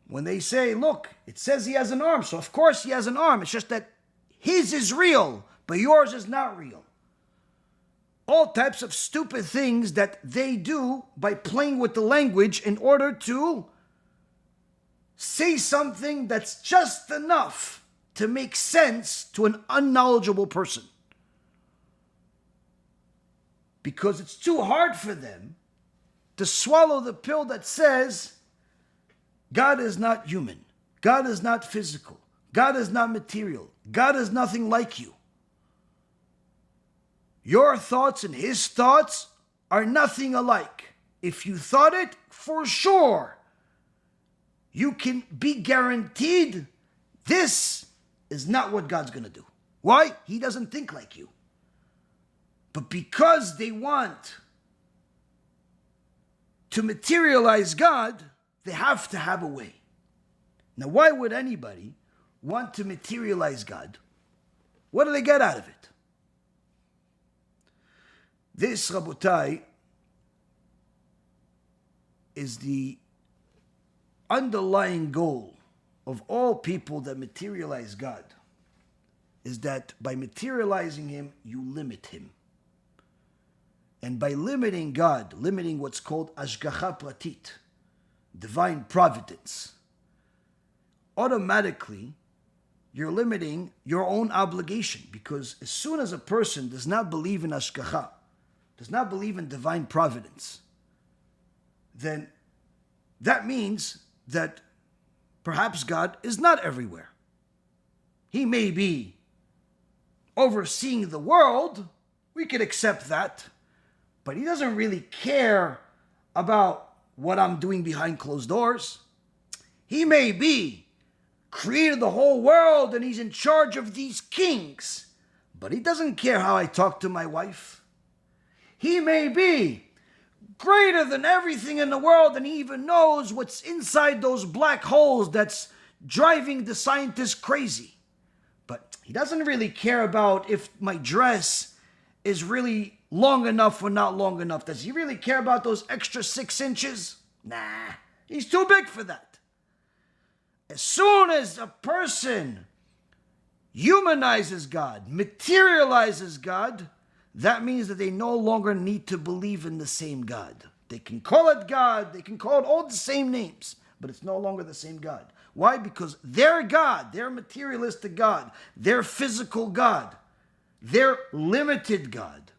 When they say, look, it says he has an arm, so of course he has an arm. It's just that his is real, but yours is not real. All types of stupid things that they do by playing with the language in order to say something that's just enough to make sense to an unknowledgeable person. Because it's too hard for them to swallow the pill that says God is not human, God is not physical, God is not material, God is nothing like you. Your thoughts and his thoughts are nothing alike. If you thought it, for sure, you can be guaranteed this is not what God's going to do. Why? He doesn't think like you. But because they want to materialize God, they have to have a way. Now, why would anybody want to materialize God? What do they get out of it? This, Rabotai, is the underlying goal of all people that materialize God, is that by materializing Him, you limit Him. And by limiting God, limiting what's called Hashkafa pratit, divine providence, automatically you're limiting your own obligation. Because as soon as a person does not believe in Hashkafa, does not believe in divine providence, then that means that perhaps God is not everywhere. He may be overseeing the world, we could accept that, but He doesn't really care about what I'm doing behind closed doors. He may be created the whole world and He's in charge of these kings, but He doesn't care how I talk to my wife. He may be greater than everything in the world, and He even knows what's inside those black holes that's driving the scientists crazy. But He doesn't really care about if my dress is really long enough or not long enough. Does He really care about those extra 6 inches? Nah, He's too big for that. As soon as a person humanizes God, materializes God, that means that they no longer need to believe in the same God. They can call it God, they can call it all the same names, but it's no longer the same God. Why? Because their God, their materialistic God, their physical God, their limited God,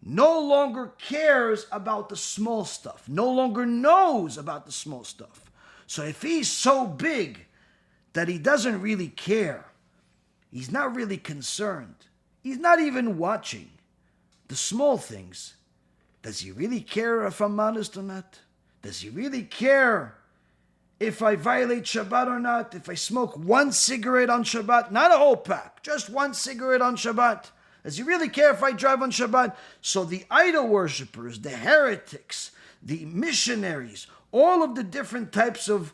no longer cares about the small stuff, no longer knows about the small stuff. So if He's so big that He doesn't really care, He's not really concerned, He's not even watching the small things, does He really care if I'm honest or not? Does He really care if I violate Shabbat or not? If I smoke 1 cigarette on Shabbat, not a whole pack, just 1 cigarette on Shabbat? Does He really care if I drive on Shabbat? So the idol worshippers, the heretics, the missionaries, all of the different types of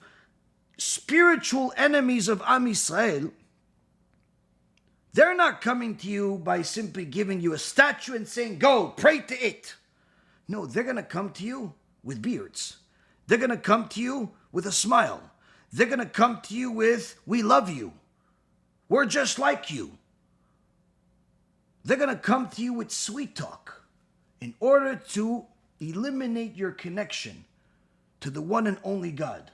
spiritual enemies of Am Yisrael, they're not coming to you by simply giving you a statue and saying, go, pray to it. No, they're going to come to you with beards. They're going to come to you with a smile. They're going to come to you with, we love you. We're just like you. They're going to come to you with sweet talk in order to eliminate your connection to the one and only God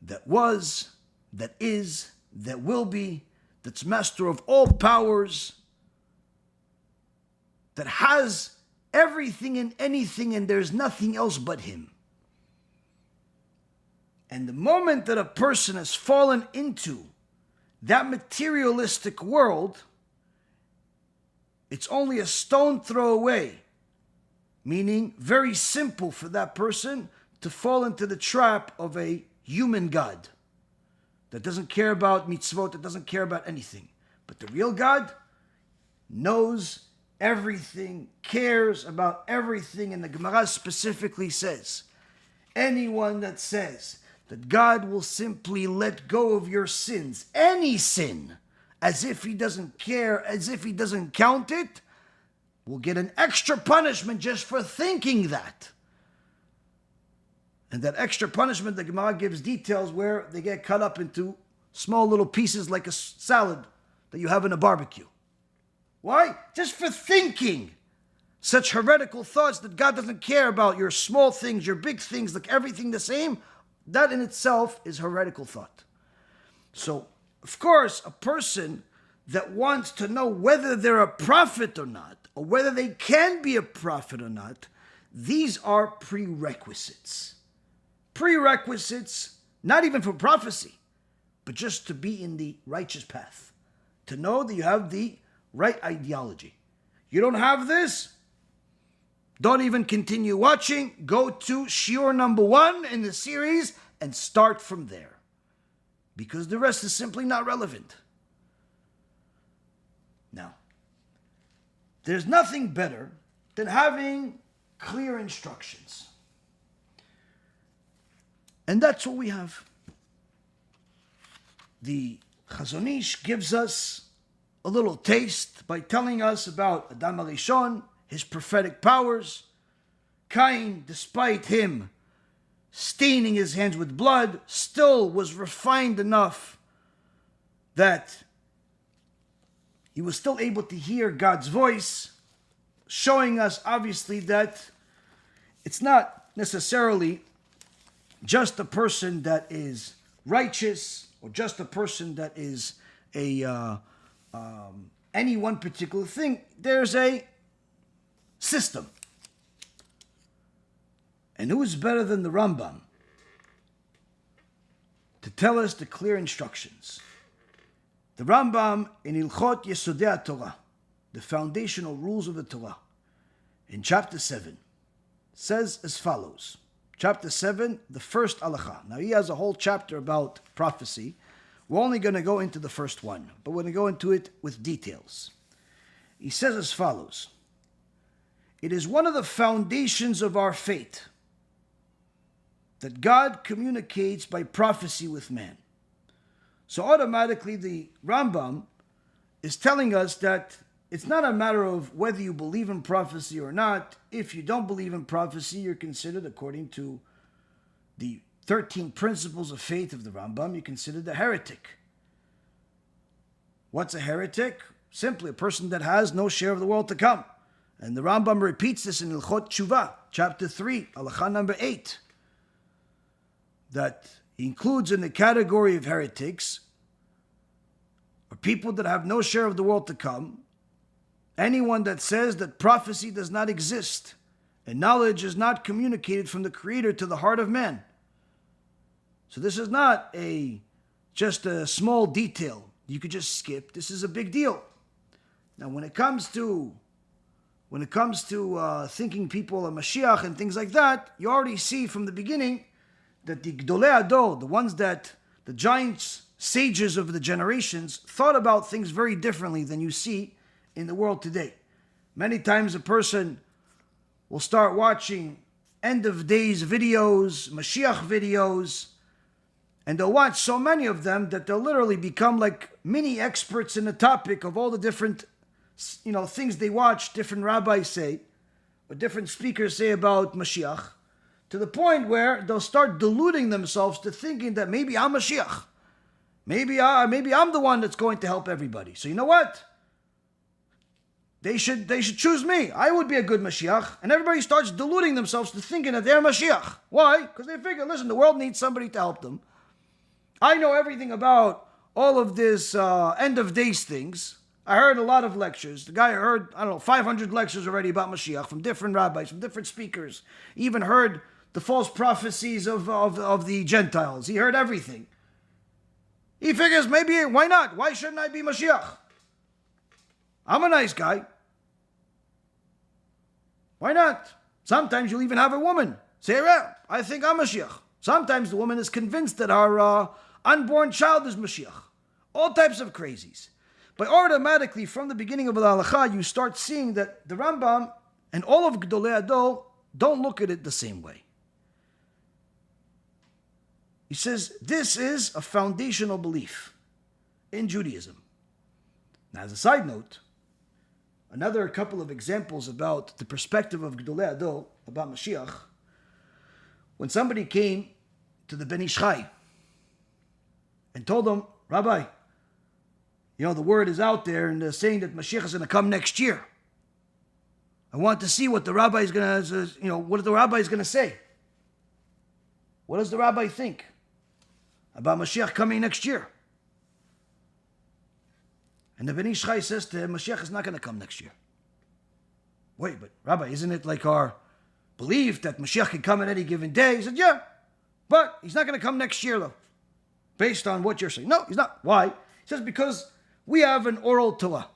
that was, that is, that will be, that's master of all powers, that has everything and anything, and there's nothing else but Him. And the moment that a person has fallen into that materialistic world, it's only a stone throw away, meaning very simple for that person to fall into the trap of a human God that doesn't care about mitzvot, that doesn't care about anything. But the real God knows everything, cares about everything, and the Gemara specifically says, anyone that says that God will simply let go of your sins, any sin, as if He doesn't care, as if He doesn't count it, will get an extra punishment just for thinking that. And that extra punishment, the Gemara gives details where they get cut up into small little pieces like a salad that you have in a barbecue. Why? Just for thinking such heretical thoughts that God doesn't care about your small things, your big things, like everything the same. That in itself is heretical thought. So, of course, a person that wants to know whether they're a prophet or not, or whether they can be a prophet or not, these are prerequisites. Prerequisites, not even for prophecy, but just to be in the righteous path. To know that you have the right ideology. You don't have this? Don't even continue watching. Go to shiur number 1 in the series and start from there. Because the rest is simply not relevant. there's nothing better than having clear instructions. And that's what we have. The Chazon Ish gives us a little taste by telling us about Adam Rishon, his prophetic powers. Cain, despite him staining his hands with blood, still was refined enough that he was still able to hear God's voice, showing us obviously that it's not necessarily just a person that is righteous or just a person that is any one particular thing. There's a system. And who is better than the Rambam to tell us the clear instructions? The Rambam in Ilchot Yesodei Torah, the foundational rules of the Torah, in chapter 7, says as follows. Chapter 7, the first halacha. Now he has a whole chapter about prophecy. We're only going to go into the first one, but we're going to go into it with details. He says as follows. It is one of the foundations of our faith that God communicates by prophecy with man. So automatically the Rambam is telling us that it's not a matter of whether you believe in prophecy or not. If you don't believe in prophecy, you're considered, according to the 13 principles of faith of the Rambam, you're considered a heretic. What's a heretic? Simply a person that has no share of the world to come. And the Rambam repeats this in Ilchot Tshuva, chapter 3, halacha number 8. That includes in the category of heretics, or people that have no share of the world to come, anyone that says that prophecy does not exist and knowledge is not communicated from the Creator to the heart of man. So this is not just a small detail you could just skip. This is a big deal. Now when it comes to thinking people are MaShiach and things like that, you already see from the beginning that the Gdolei Ador, the ones that the giants, sages of the generations, thought about things very differently than you see in the world today. Many times a person will start watching end of days videos, Mashiach videos, and they'll watch so many of them that they'll literally become like mini experts in the topic of all the different things they watch, different rabbis say, or different speakers say about Mashiach, to the point where they'll start deluding themselves to thinking that maybe I'm Mashiach. Maybe I'm the one that's going to help everybody. So you know what? They should choose me. I would be a good Mashiach. And everybody starts deluding themselves to thinking that they're Mashiach. Why? Because they figure, listen, the world needs somebody to help them. I know everything about all of this end of days things. I heard a lot of lectures. The guy heard, 500 lectures already about Mashiach from different rabbis, from different speakers. He even heard the false prophecies of the Gentiles. He heard everything. He figures, maybe, why not? Why shouldn't I be Mashiach? I'm a nice guy. Why not? Sometimes you'll even have a woman say, well, I think I'm Mashiach. Sometimes the woman is convinced that our unborn child is Mashiach. All types of crazies. But automatically, from the beginning of the halacha, you start seeing that the Rambam and all of Gdolei Ador don't look at it the same way. He says, this is a foundational belief in Judaism. Now, as a side note, another couple of examples about the perspective of Gdolei Ador, about Mashiach. When somebody came to the Ben Ish Chai and told him, Rabbi, the word is out there and they're saying that Mashiach is going to come next year. I want to see what the rabbi is going to, what the rabbi is going to say. What does the rabbi think about Mashiach coming next year? And the Ben Ish Chai says to him, Mashiach is not going to come next year. Wait, but Rabbi, isn't it like our belief that Mashiach can come at any given day? He said, yeah, but he's not going to come next year though, based on what you're saying. No, he's not. Why? He says, because we have an oral Torah.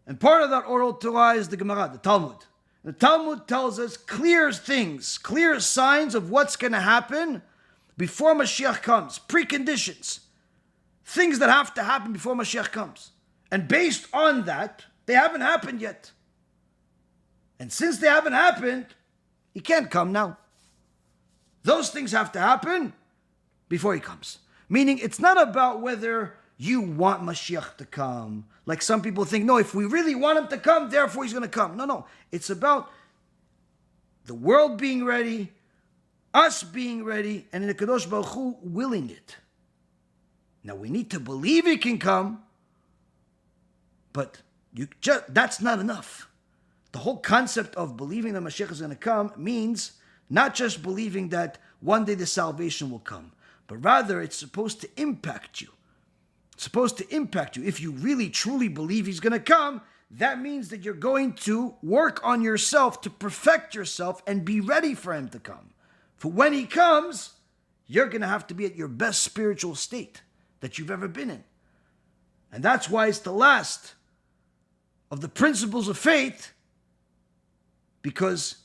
And part of that oral Torah is the Gemara, the Talmud. The Talmud tells us clear things, clear signs of what's going to happen before Mashiach comes, preconditions, things that have to happen before Mashiach comes. And based on that, They haven't happened yet. And since they haven't happened, he can't come now. Those things have to happen before he comes. Meaning, it's not about whether you want Mashiach to come. Like some people think, no, if we really want him to come, therefore he's going to come. No. It's about the world being ready, us being ready, and in the Kadosh Baruch Hu willing it. Now, we need to believe he can come, but that's not enough. The whole concept of believing that Mashiach is going to come means not just believing that one day the salvation will come, but rather it's supposed to impact you. It's supposed to impact you. If you really truly believe he's going to come, that means that you're going to work on yourself to perfect yourself and be ready for him to come. For when he comes, you're going to have to be at your best spiritual state that you've ever been in. And that's why it's the last of the principles of faith, because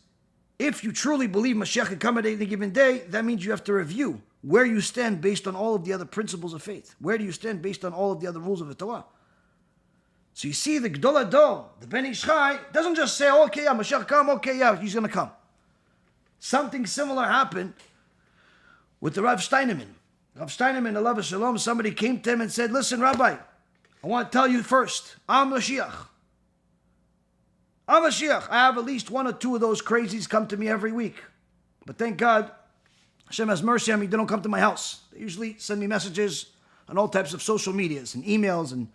if you truly believe Mashiach can come at any given day, that means you have to review where you stand based on all of the other principles of faith. Where do you stand based on all of the other rules of the Torah? So you see, the Gdol Ador, the Ben Ish Chai, doesn't just say, okay, yeah, Mashiach come, okay, yeah, he's going to come. Something similar happened with the Rav Steinemann. Rav Steinemann, Alav Shalom, somebody came to him and said, listen, Rabbi, I want to tell you first, I'm Mashiach. I'm Mashiach. I have at least one or two of those crazies come to me every week. But thank God, Hashem has mercy on me, they don't come to my house. They usually send me messages on all types of social medias and emails and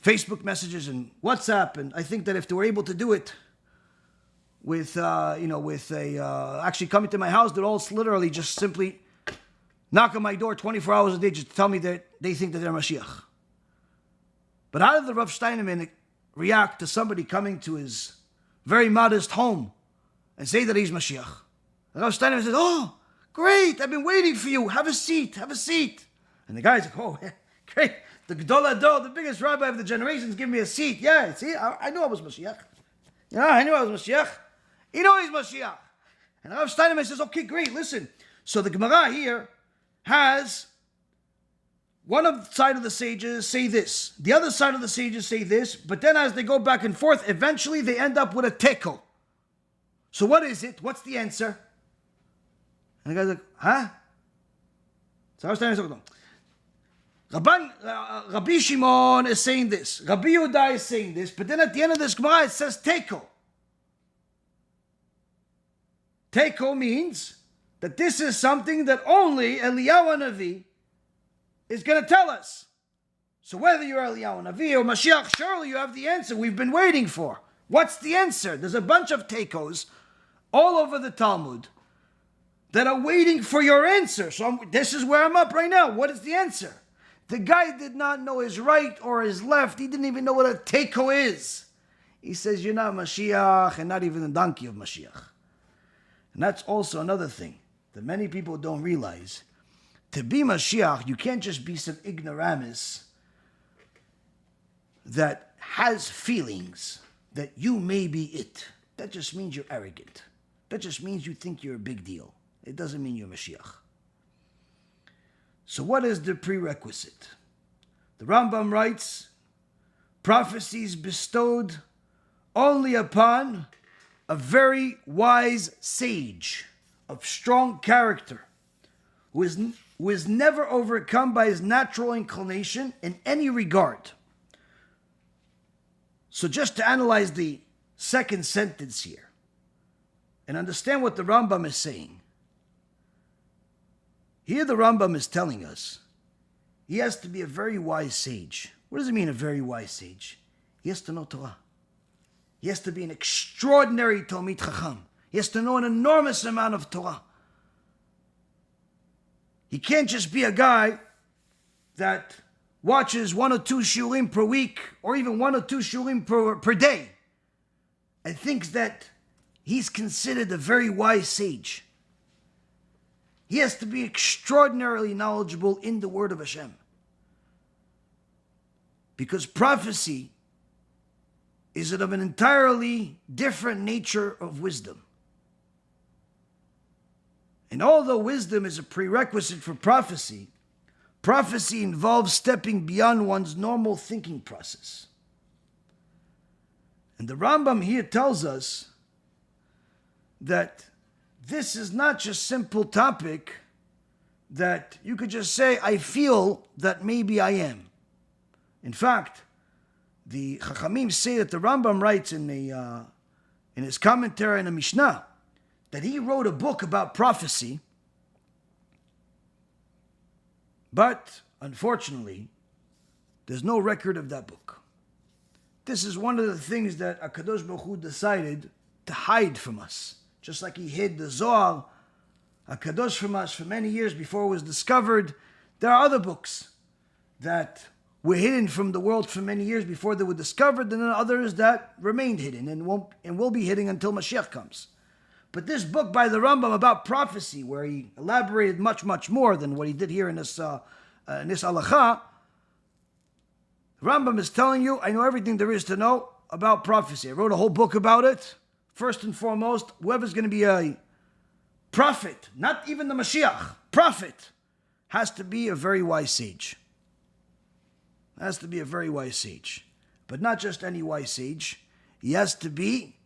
Facebook messages and WhatsApp. And I think that if they were able to do it with actually coming to my house, they'd all literally just simply knock on my door 24 hours a day just to tell me that they think that they're Mashiach. But how did the Rav Steinemann react to somebody coming to his very modest home and say that he's Mashiach? And Rav Steinemann says, oh, great, I've been waiting for you. Have a seat, have a seat. And the guy's like, oh, great. The Gdol Ador, the biggest rabbi of the generations, give me a seat. Yeah, see, I knew I was Mashiach. Yeah, I knew I was Mashiach. You know he's Mashiach. And Rav Steinemann says, okay, great, listen. So the Gemara here has one side of the sages say this, the other side of the sages say this, but then as they go back and forth, eventually they end up with a tekel. So what is it? What's the answer? And the guy's like, huh? So I was telling him, Rabbi Shimon is saying this, Rabbi Yehuda is saying this, but then at the end of this Gemara it says tekel. Tekel means that this is something that only Eliyahu Navi is going to tell us. So whether you're Eliyahu Navi or Mashiach, surely you have the answer we've been waiting for. What's the answer? There's a bunch of tekos all over the Talmud that are waiting for your answer. So this is where I'm up right now. What is the answer? The guy did not know his right or his left. He didn't even know what a teko is. He says, you're not Mashiach and not even the donkey of Mashiach. And that's also another thing that many people don't realize. To be Mashiach, you can't just be some ignoramus that has feelings that you may be it. That just means you're arrogant. That just means you think you're a big deal. It doesn't mean you're Mashiach. So what is the prerequisite? The Rambam writes, prophecies bestowed only upon a very wise sage of strong character, who is never overcome by his natural inclination in any regard. So just to analyze the second sentence here and understand what the Rambam is saying. Here the Rambam is telling us he has to be a very wise sage. What does it mean, a very wise sage? He has to know Torah. He has to be an extraordinary Talmid Chacham. He has to know an enormous amount of Torah. He can't just be a guy that watches one or two shiurim per week or even one or two shiurim per day and thinks that he's considered a very wise sage. He has to be extraordinarily knowledgeable in the word of Hashem. Because prophecy is of an entirely different nature of wisdom. And although wisdom is a prerequisite for prophecy, prophecy involves stepping beyond one's normal thinking process. And the Rambam here tells us that this is not just simple topic that you could just say, I feel that maybe I am. In fact, the HaChaim say that the Rambam writes in his commentary in the Mishnah that he wrote a book about prophecy, but unfortunately, there's no record of that book. This is one of the things that HaKadosh Baruch Hu decided to hide from us. Just like he hid the Zohar HaKadosh from us for many years before it was discovered. There are other books that were hidden from the world for many years before they were discovered, and then others that remained hidden and will be hidden until Mashiach comes. But this book by the Rambam about prophecy, where he elaborated much, much more than what he did here in this halakha, Rambam is telling you, I know everything there is to know about prophecy. I wrote a whole book about it. First and foremost, whoever's going to be a prophet, not even the Mashiach, prophet, has to be a very wise sage. Has to be a very wise sage. But not just any wise sage. He has to be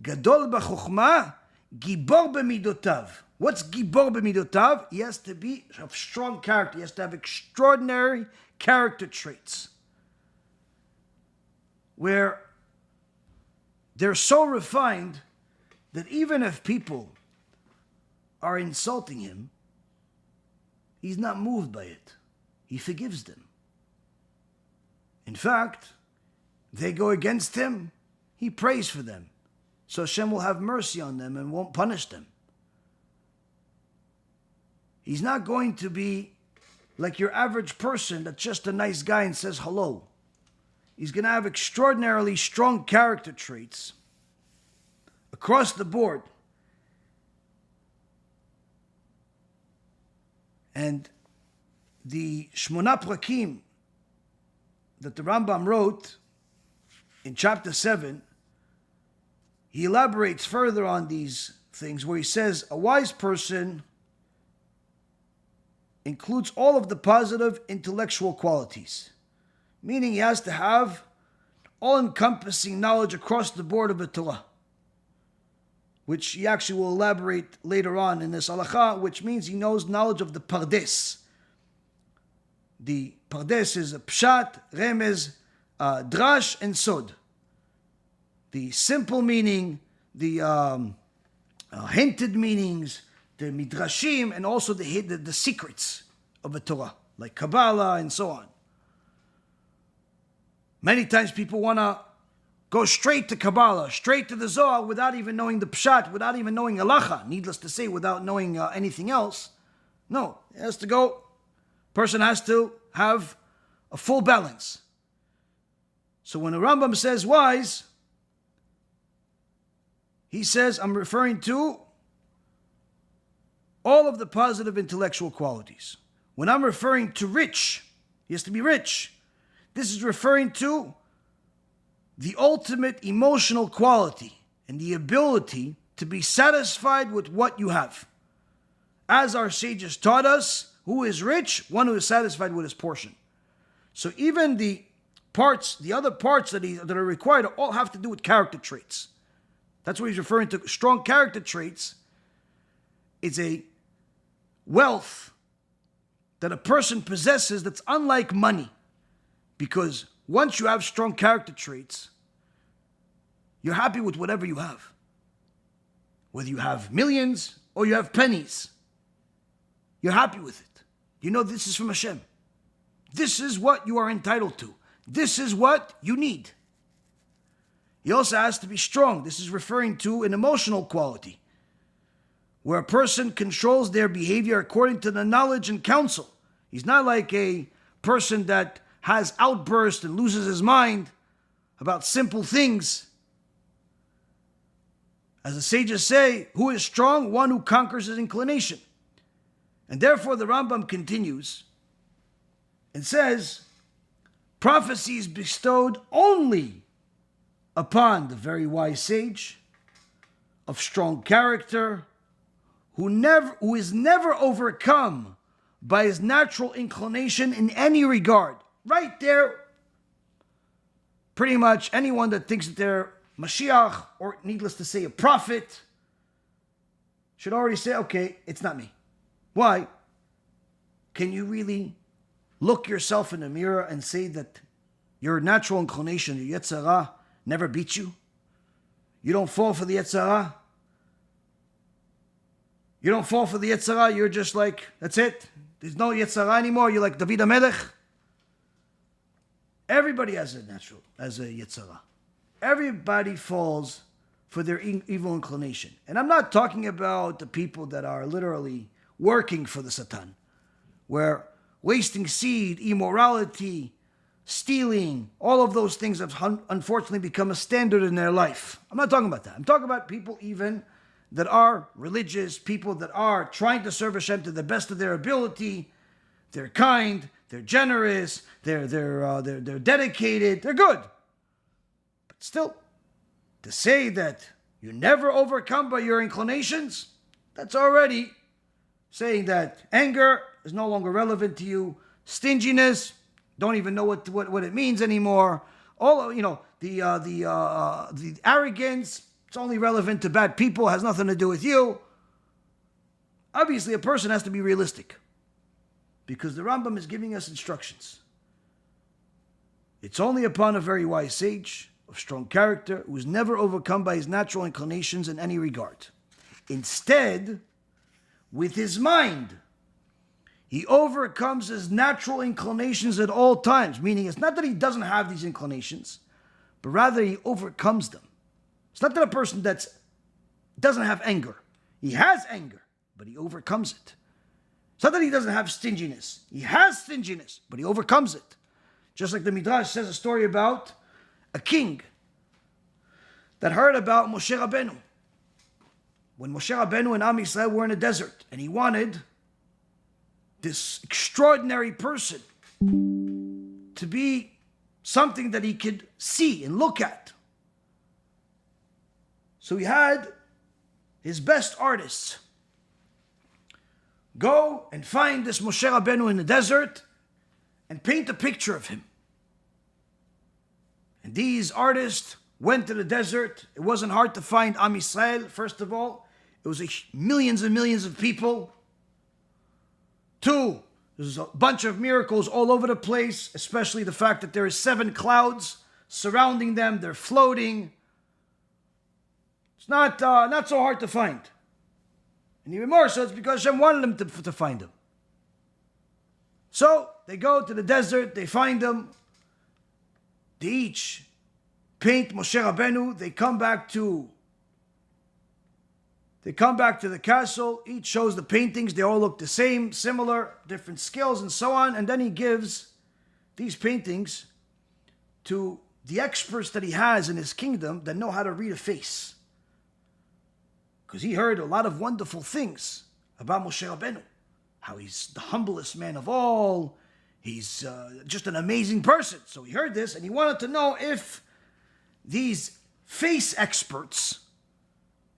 Gadol b'chokhmah, Gibor b'midotav. What's Gibor b'midotav? He has to be of strong character. He has to have extraordinary character traits. Where they're so refined that even if people are insulting him, he's not moved by it. He forgives them. In fact, they go against him, he prays for them. So HaShem will have mercy on them and won't punish them. He's not going to be like your average person that's just a nice guy and says hello. He's going to have extraordinarily strong character traits across the board. And the Shmona Prakim that the Rambam wrote in chapter 7, he elaborates further on these things where he says a wise person includes all of the positive intellectual qualities, meaning he has to have all-encompassing knowledge across the board of the Torah, which he actually will elaborate later on in this halakha, which means he knows knowledge of the pardes. The pardes is a pshat, remez, drash, and sod. The simple meaning, the hinted meanings, the midrashim, and also the secrets of the Torah, like Kabbalah and so on. Many times people want to go straight to Kabbalah, straight to the Zohar, without even knowing the pshat, without even knowing halacha, needless to say, without knowing anything else. No, it has to go. Person has to have a full balance. So when the Rambam says wise, he says, I'm referring to all of the positive intellectual qualities. When I'm referring to rich, he has to be rich. This is referring to the ultimate emotional quality and the ability to be satisfied with what you have. As our sages taught us, who is rich? One who is satisfied with his portion. So even the other parts that are required all have to do with character traits. That's what he's referring to. Strong character traits is a wealth that a person possesses that's unlike money. Because once you have strong character traits, you're happy with whatever you have. Whether you have millions or you have pennies, you're happy with it. You know this is from HaShem. This is what you are entitled to. This is what you need. He also has to be strong. This is referring to an emotional quality, where a person controls their behavior according to the knowledge and counsel. He's not like a person that has outbursts and loses his mind about simple things. As the sages say, who is strong? One who conquers his inclination. And therefore the Rambam continues and says, prophecy is bestowed only upon the very wise sage of strong character, who is never overcome by his natural inclination in any regard. Right there, pretty much anyone that thinks that they're MaShiach, or needless to say, a prophet, should already say, okay, it's not me. Why? Can you really look yourself in the mirror and say that your natural inclination, your Yetzer Hara, never beats you? You don't fall for the Yetzer Hara? You don't fall for the Yetzer Hara, you're just like, that's it. There's no Yetzer Hara anymore. You're like David HaMelech. Everybody has a Yetzer Hara. Everybody falls for their evil inclination. And I'm not talking about the people that are literally working for the Satan, where wasting seed, immorality, stealing, all of those things have unfortunately become a standard in their life. I'm not talking about that. I'm talking about people even that are religious, people that are trying to serve Hashem to the best of their ability. They're kind, they're generous, they're dedicated, they're good. But still, to say that you're never overcome by your inclinations, that's already saying that anger is no longer relevant to you. Stinginess, don't even know what it means anymore. All the arrogance, it's only relevant to bad people, has nothing to do with you. Obviously, a person has to be realistic, because the Rambam is giving us instructions. It's only upon a very wise sage of strong character who is never overcome by his natural inclinations in any regard. Instead, with his mind, he overcomes his natural inclinations at all times. Meaning, it's not that he doesn't have these inclinations, but rather he overcomes them. It's not that a person that doesn't have anger. He has anger, but he overcomes it. It's not that he doesn't have stinginess. He has stinginess, but he overcomes it. Just like the Midrash says a story about a king that heard about Moshe Rabbeinu. When Moshe Rabbeinu and Am Yisrael were in a desert, and he wanted this extraordinary person to be something that he could see and look at. So he had his best artists go and find this Moshe Rabbeinu in the desert and paint a picture of him. And these artists went to the desert. It wasn't hard to find Am Yisrael, first of all. It was millions and millions of people. Two, there's a bunch of miracles all over the place, especially the fact that there is 7 clouds surrounding them. They're floating. It's not so hard to find. And even more so, it's because Hashem wanted them to find him. So they go to the desert, they find him. They each paint Moshe Rabbeinu. They come back to the castle. Each shows the paintings. They all look the same, similar, different skills and so on. And then he gives these paintings to the experts that he has in his kingdom that know how to read a face. Because he heard a lot of wonderful things about Moshe Rabbeinu. How he's the humblest man of all. He's just an amazing person. So he heard this and he wanted to know if these face experts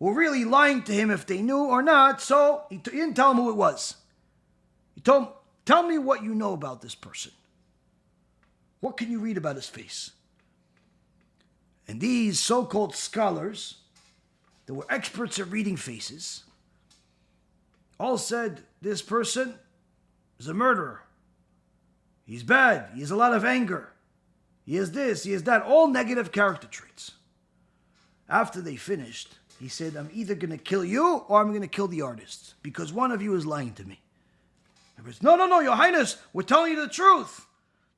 were really lying to him, if they knew or not. So he didn't tell him who it was. He told him, tell me what you know about this person. What can you read about his face? And these so-called scholars that were experts at reading faces all said, this person is a murderer. He's bad. He has a lot of anger. He has this, he has that. All negative character traits. After they finished, he said, I'm either going to kill you or I'm going to kill the artists, because one of you is lying to me. No, Your Highness, we're telling you the truth.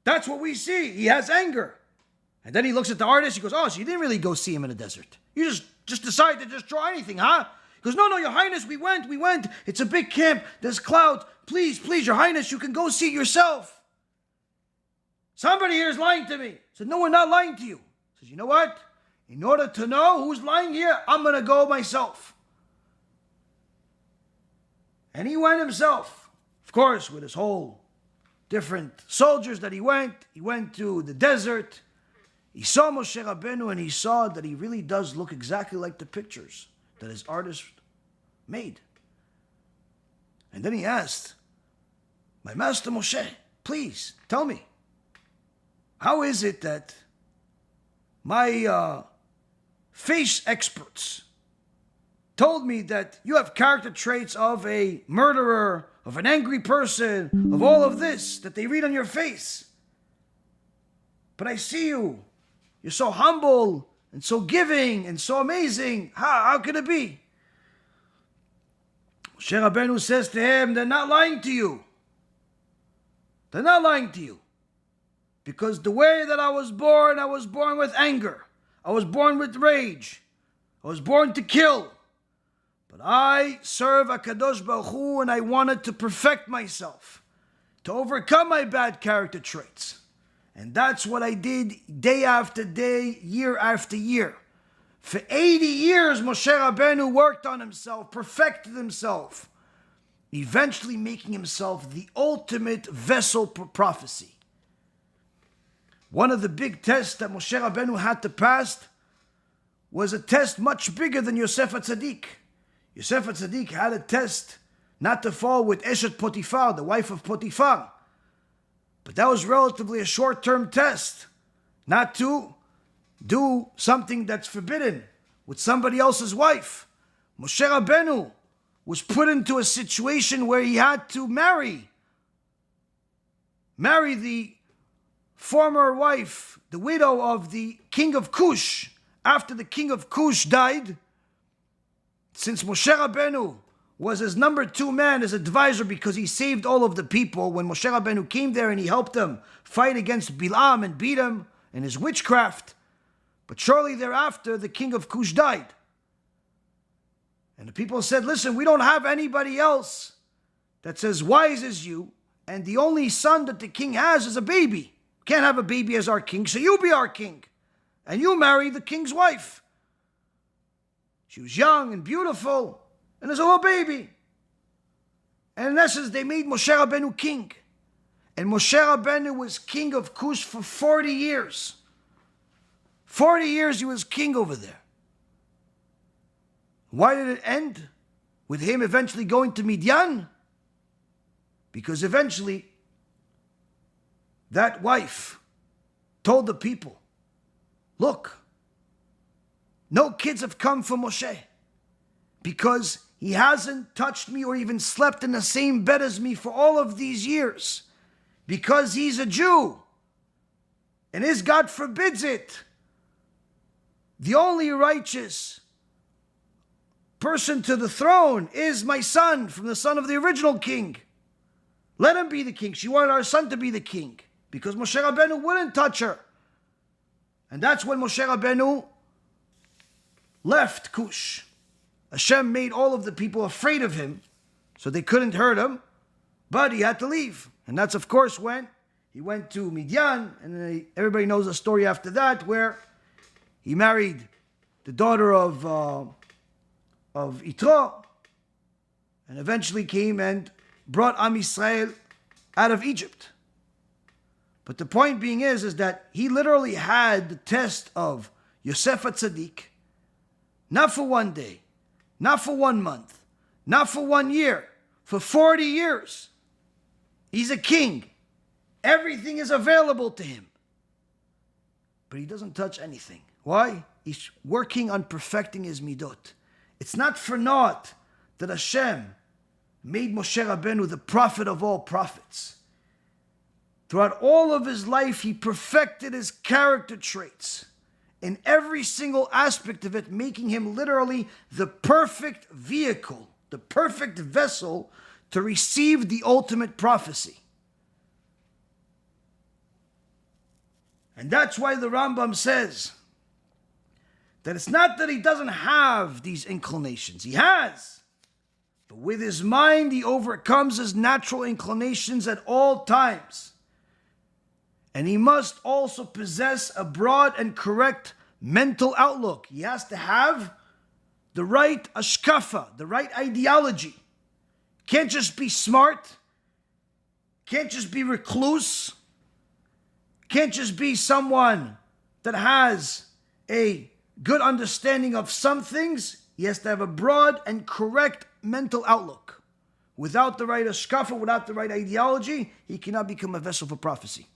That's what we see. He has anger. And then he looks at the artist. He goes, oh, so you didn't really go see him in the desert. You just decided to just draw anything, huh? He goes, no, Your Highness, we went. It's a big camp. There's clouds. Please, Your Highness, you can go see it yourself. Somebody here is lying to me. I said, no, we're not lying to you. He says, you know what? In order to know who's lying here, I'm going to go myself. And he went himself. Of course, with his whole different soldiers that he went to the desert. He saw Moshe Rabbeinu and he saw that he really does look exactly like the pictures that his artist made. And then he asked, my master Moshe, please tell me, how is it that my face experts told me that you have character traits of a murderer, of an angry person, of all of this that they read on your face. But I see you. You're so humble and so giving and so amazing. How could it be? Moshe Rabbeinu says to him, they're not lying to you. They're not lying to you. Because the way that I was born with anger. I was born with rage. I was born to kill. But I serve HaKadosh Baruch Hu, and I wanted to perfect myself, to overcome my bad character traits. And that's what I did day after day, year after year. For 80 years, Moshe Rabbeinu worked on himself, perfected himself, eventually making himself the ultimate vessel for prophecy. One of the big tests that Moshe Rabbeinu had to pass was a test much bigger than Yosef HaTzadik. Yosef HaTzadik had a test not to fall with Eshet Potiphar, the wife of Potiphar. But that was relatively a short-term test, not to do something that's forbidden with somebody else's wife. Moshe Rabbeinu was put into a situation where he had to marry the former wife, the widow of the king of Cush. After the king of Cush died, since Moshe Rabbeinu was his number 2 man, his advisor, because he saved all of the people, when Moshe Rabbeinu came there and he helped them fight against Bilam and beat him in his witchcraft. But shortly thereafter, the king of Cush died. And the people said, listen, we don't have anybody else that's as wise as you, and the only son that the king has is a baby. Can't have a baby as our king, so you be our king. And you marry the king's wife. She was young and beautiful, and there's a little baby. And in essence, they made Moshe Rabbeinu king. And Moshe Rabbeinu was king of Cush for 40 years. 40 years he was king over there. Why did it end with him eventually going to Midian? Because eventually, that wife told the people, look, no kids have come from Moshe because he hasn't touched me or even slept in the same bed as me for all of these years because he's a Jew and his God forbids it. The only righteous person to the throne is my son from the son of the original king. Let him be the king. She wanted our son to be the king because Moshe Rabbeinu wouldn't touch her. And that's when Moshe Rabbeinu left Cush. HaShem made all of the people afraid of him, so they couldn't hurt him, but he had to leave. And that's, of course, when he went to Midian, and everybody knows the story after that, where he married the daughter of Yitro, and eventually came and brought Am Yisrael out of Egypt. But the point being is that he literally had the test of Yosef HaTzadik, not for one day, not for 1 month, not for 1 year, for 40 years. He's a king. Everything is available to him. But he doesn't touch anything. Why? He's working on perfecting his midot. It's not for naught that HaShem made Moshe Rabbeinu the prophet of all prophets. Throughout all of his life, he perfected his character traits in every single aspect of it, making him literally the perfect vehicle, the perfect vessel to receive the ultimate prophecy. And that's why the Rambam says that it's not that he doesn't have these inclinations. He has. But with his mind, he overcomes his natural inclinations at all times. And he must also possess a broad and correct mental outlook. He has to have the right Hashkafa, the right ideology. Can't just be smart. Can't just be recluse. Can't just be someone that has a good understanding of some things. He has to have a broad and correct mental outlook. Without the right Hashkafa, without the right ideology, he cannot become a vessel for prophecy.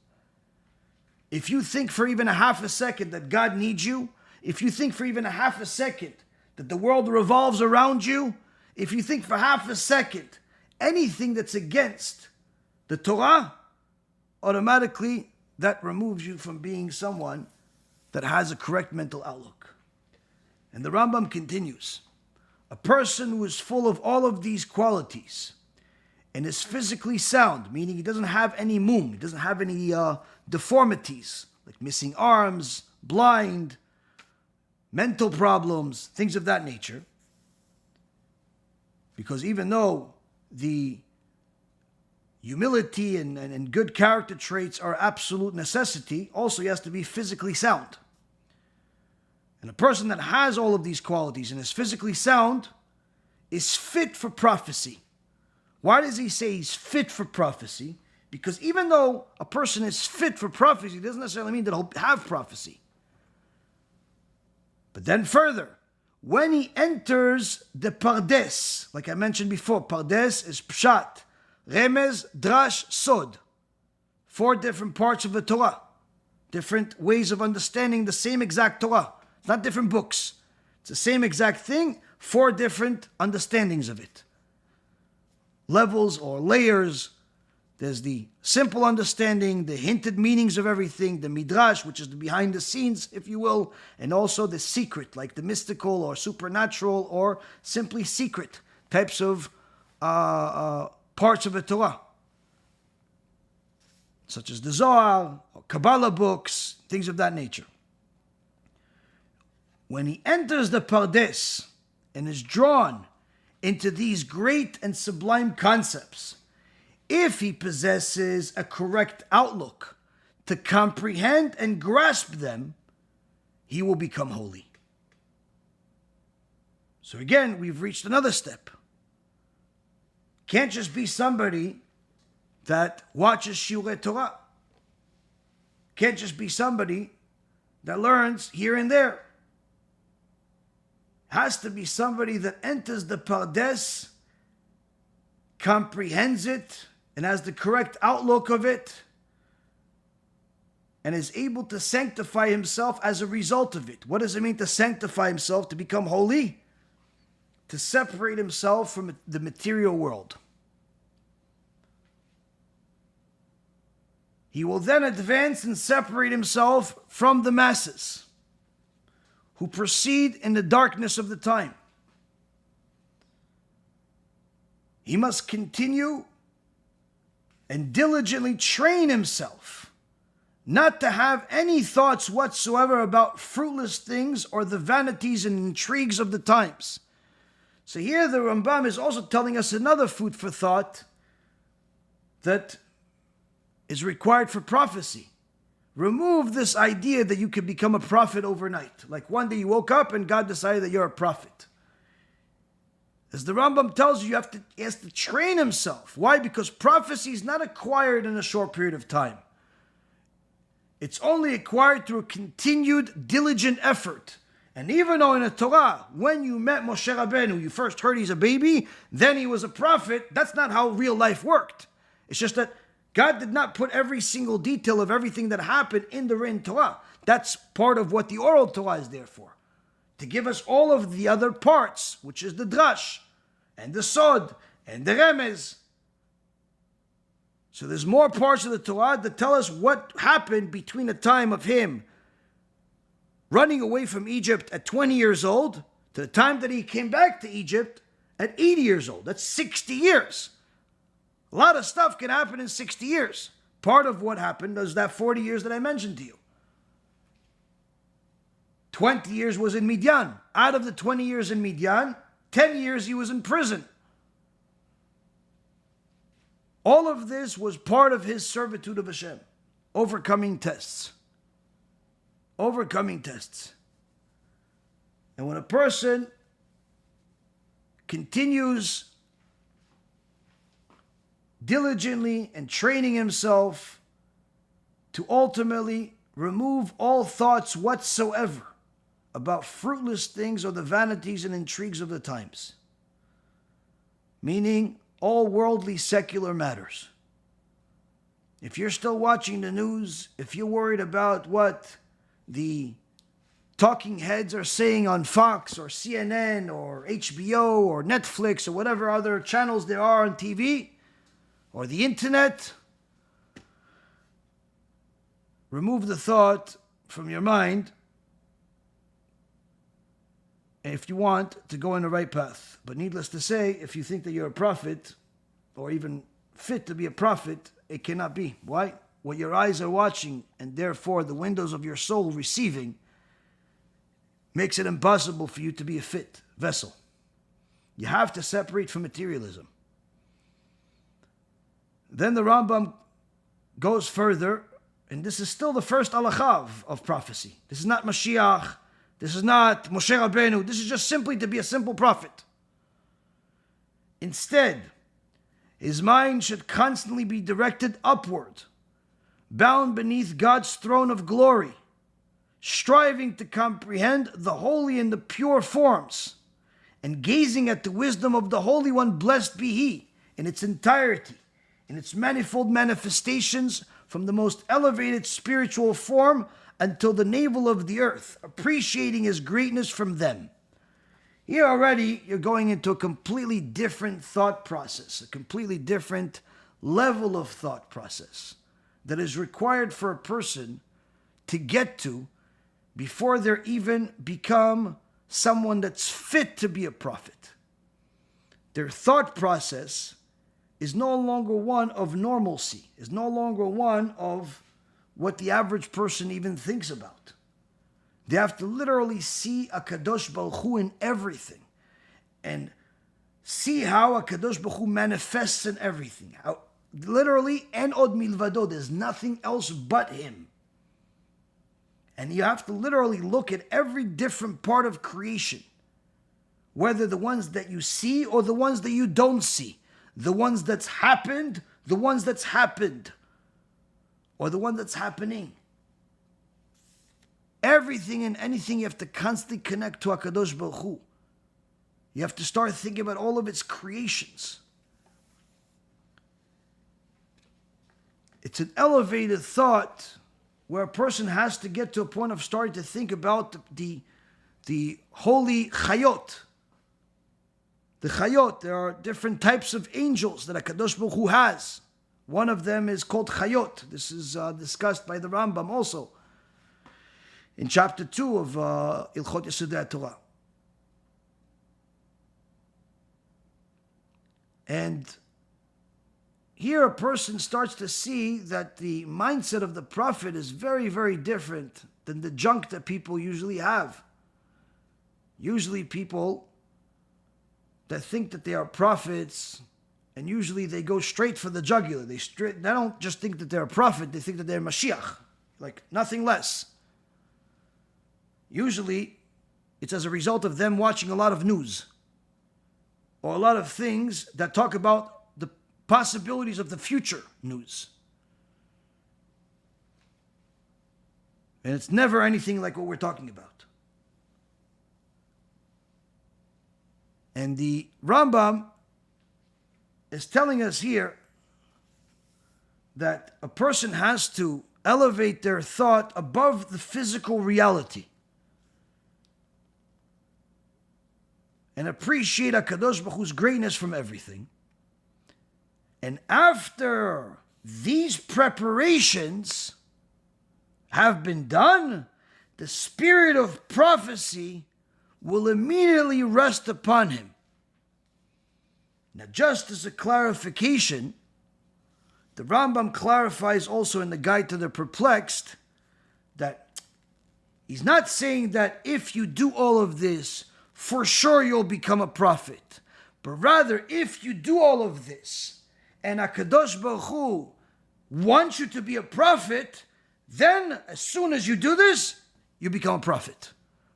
if you think for even a half a second that God needs you, if you think for even a half a second that the world revolves around you, if you think for half a second anything that's against the Torah, automatically that removes you from being someone that has a correct mental outlook. And the Rambam continues, a person who is full of all of these qualities and is physically sound, meaning he doesn't have any mum, he doesn't have any deformities, like missing arms, blind, mental problems, things of that nature. Because even though the humility and good character traits are absolute necessity, also he has to be physically sound. And a person that has all of these qualities and is physically sound is fit for prophecy. Why does he say he's fit for prophecy? Because even though a person is fit for prophecy, it doesn't necessarily mean that he'll have prophecy. But then further, when he enters the Pardes, like I mentioned before, Pardes is Pshat, Remez, Drash, Sod. 4 different parts of the Torah. Different ways of understanding the same exact Torah. It's not different books. It's the same exact thing, 4 different understandings of it. Levels or layers. There's the simple understanding, the hinted meanings of everything, the midrash, which is the behind the scenes, if you will, and also the secret, like the mystical or supernatural or simply secret types of parts of the Torah, such as the Zohar, or Kabbalah books, things of that nature. When he enters the Pardes and is drawn into these great and sublime concepts, if he possesses a correct outlook to comprehend and grasp them, he will become holy. So again, we've reached another step. Can't just be somebody that watches shiur Torah. Can't just be somebody that learns here and there. Has to be somebody that enters the Pardes, comprehends it, and has the correct outlook of it, and is able to sanctify himself as a result of it. What does it mean to sanctify himself, to become holy? To separate himself from the material world. He will then advance and separate himself from the masses who proceed in the darkness of the time. He must continue and diligently train himself not to have any thoughts whatsoever about fruitless things or the vanities and intrigues of the times. So here the Rambam is also telling us another food for thought that is required for prophecy. Remove this idea that you can become a prophet overnight. Like one day you woke up and God decided that you're a prophet. As the Rambam tells you, he has to train himself. Why? Because prophecy is not acquired in a short period of time. It's only acquired through a continued, diligent effort. And even though in the Torah, when you met Moshe Rabbeinu, you first heard he's a baby, then he was a prophet, that's not how real life worked. It's just that God did not put every single detail of everything that happened in the written Torah. That's part of what the oral Torah is there for. To give us all of the other parts, which is the drash, and the sod, and the remez. So there's more parts of the Torah that tell us what happened between the time of him running away from Egypt at 20 years old to the time that he came back to Egypt at 80 years old. That's 60 years. A lot of stuff can happen in 60 years. Part of what happened was that 40 years that I mentioned to you. 20 years was in Midian. Out of the 20 years in Midian, 10 years he was in prison. All of this was part of his servitude of Hashem. Overcoming tests. Overcoming tests. And when a person continues diligently and training himself to ultimately remove all thoughts whatsoever about fruitless things or the vanities and intrigues of the times, meaning all worldly secular matters. if you're still watching the news, if you're worried about what the talking heads are saying on Fox or CNN or HBO or Netflix or whatever other channels there are on TV or the internet, remove the thought from your mind if you want to go in the right path. But needless to say, if you think that you're a prophet or even fit to be a prophet, it cannot be. Why? What your eyes are watching and therefore the windows of your soul receiving makes it impossible for you to be a fit vessel. You have to separate from materialism. Then the Rambam goes further, and this is still the first halacha of prophecy. This is not MaShiach. This is not Moshe Rabbeinu. This is just simply to be a simple prophet. Instead, his mind should constantly be directed upward, bound beneath God's throne of glory, striving to comprehend the holy and the pure forms, and gazing at the wisdom of the Holy One, blessed be He, in its entirety, in its manifold manifestations, from the most elevated spiritual form until the navel of the earth, appreciating His greatness from them. Here already, you're going into a completely different thought process, a completely different level of thought process that is required for a person to get to before they even become someone that's fit to be a prophet. Their thought process is no longer one of normalcy, is no longer one of what the average person even thinks about. They have to literally see a Kadosh Baruch Hu in everything and see how a Kadosh Baruch Hu manifests in everything. How, literally, and od milvado, there's nothing else but Him. And you have to literally look at every different part of creation, whether the ones that you see or the ones that you don't see, the ones that's happened, the ones that's happened, or the one that's happening. Everything and anything you have to constantly connect to HaKadosh Baruch Hu. You have to start thinking about all of its creations. It's an elevated thought where a person has to get to a point of starting to think about the holy chayot. The chayot, there are different types of angels that HaKadosh Baruch Hu has. One of them is called chayot. This is discussed by the Rambam also in chapter 2 of Ilchot Yesodei Torah. And here a person starts to see that the mindset of the prophet is very, very different than the junk that people usually have. Usually people that think that they are prophets, and usually they go straight for the jugular. They don't just think that they're a prophet, they think that they're MaShiach, like nothing less. Usually it's as a result of them watching a lot of news or a lot of things that talk about the possibilities of the future news. And it's never anything like what we're talking about. And the Rambam is telling us here that a person has to elevate their thought above the physical reality and appreciate HaKadosh Baruch Hu's greatness from everything. And after these preparations have been done, the spirit of prophecy will immediately rest upon him. Now, just as a clarification, the Rambam clarifies also in the Guide to the Perplexed that he's not saying that if you do all of this, for sure you'll become a prophet. But rather, if you do all of this, and HaKadosh Baruch Hu wants you to be a prophet, then as soon as you do this, you become a prophet.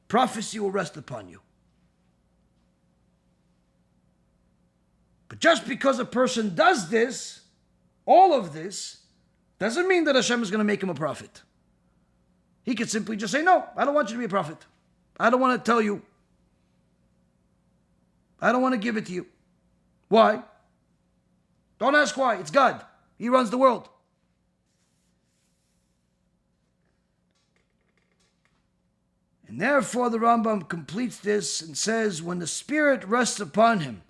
Prophecy will rest upon you. But just because a person does this, all of this, doesn't mean that Hashem is going to make him a prophet. He could simply just say, no, I don't want you to be a prophet. I don't want to tell you. I don't want to give it to you. Why? Don't ask why. It's God. He runs the world. And therefore the Rambam completes this and says, when the Spirit rests upon him,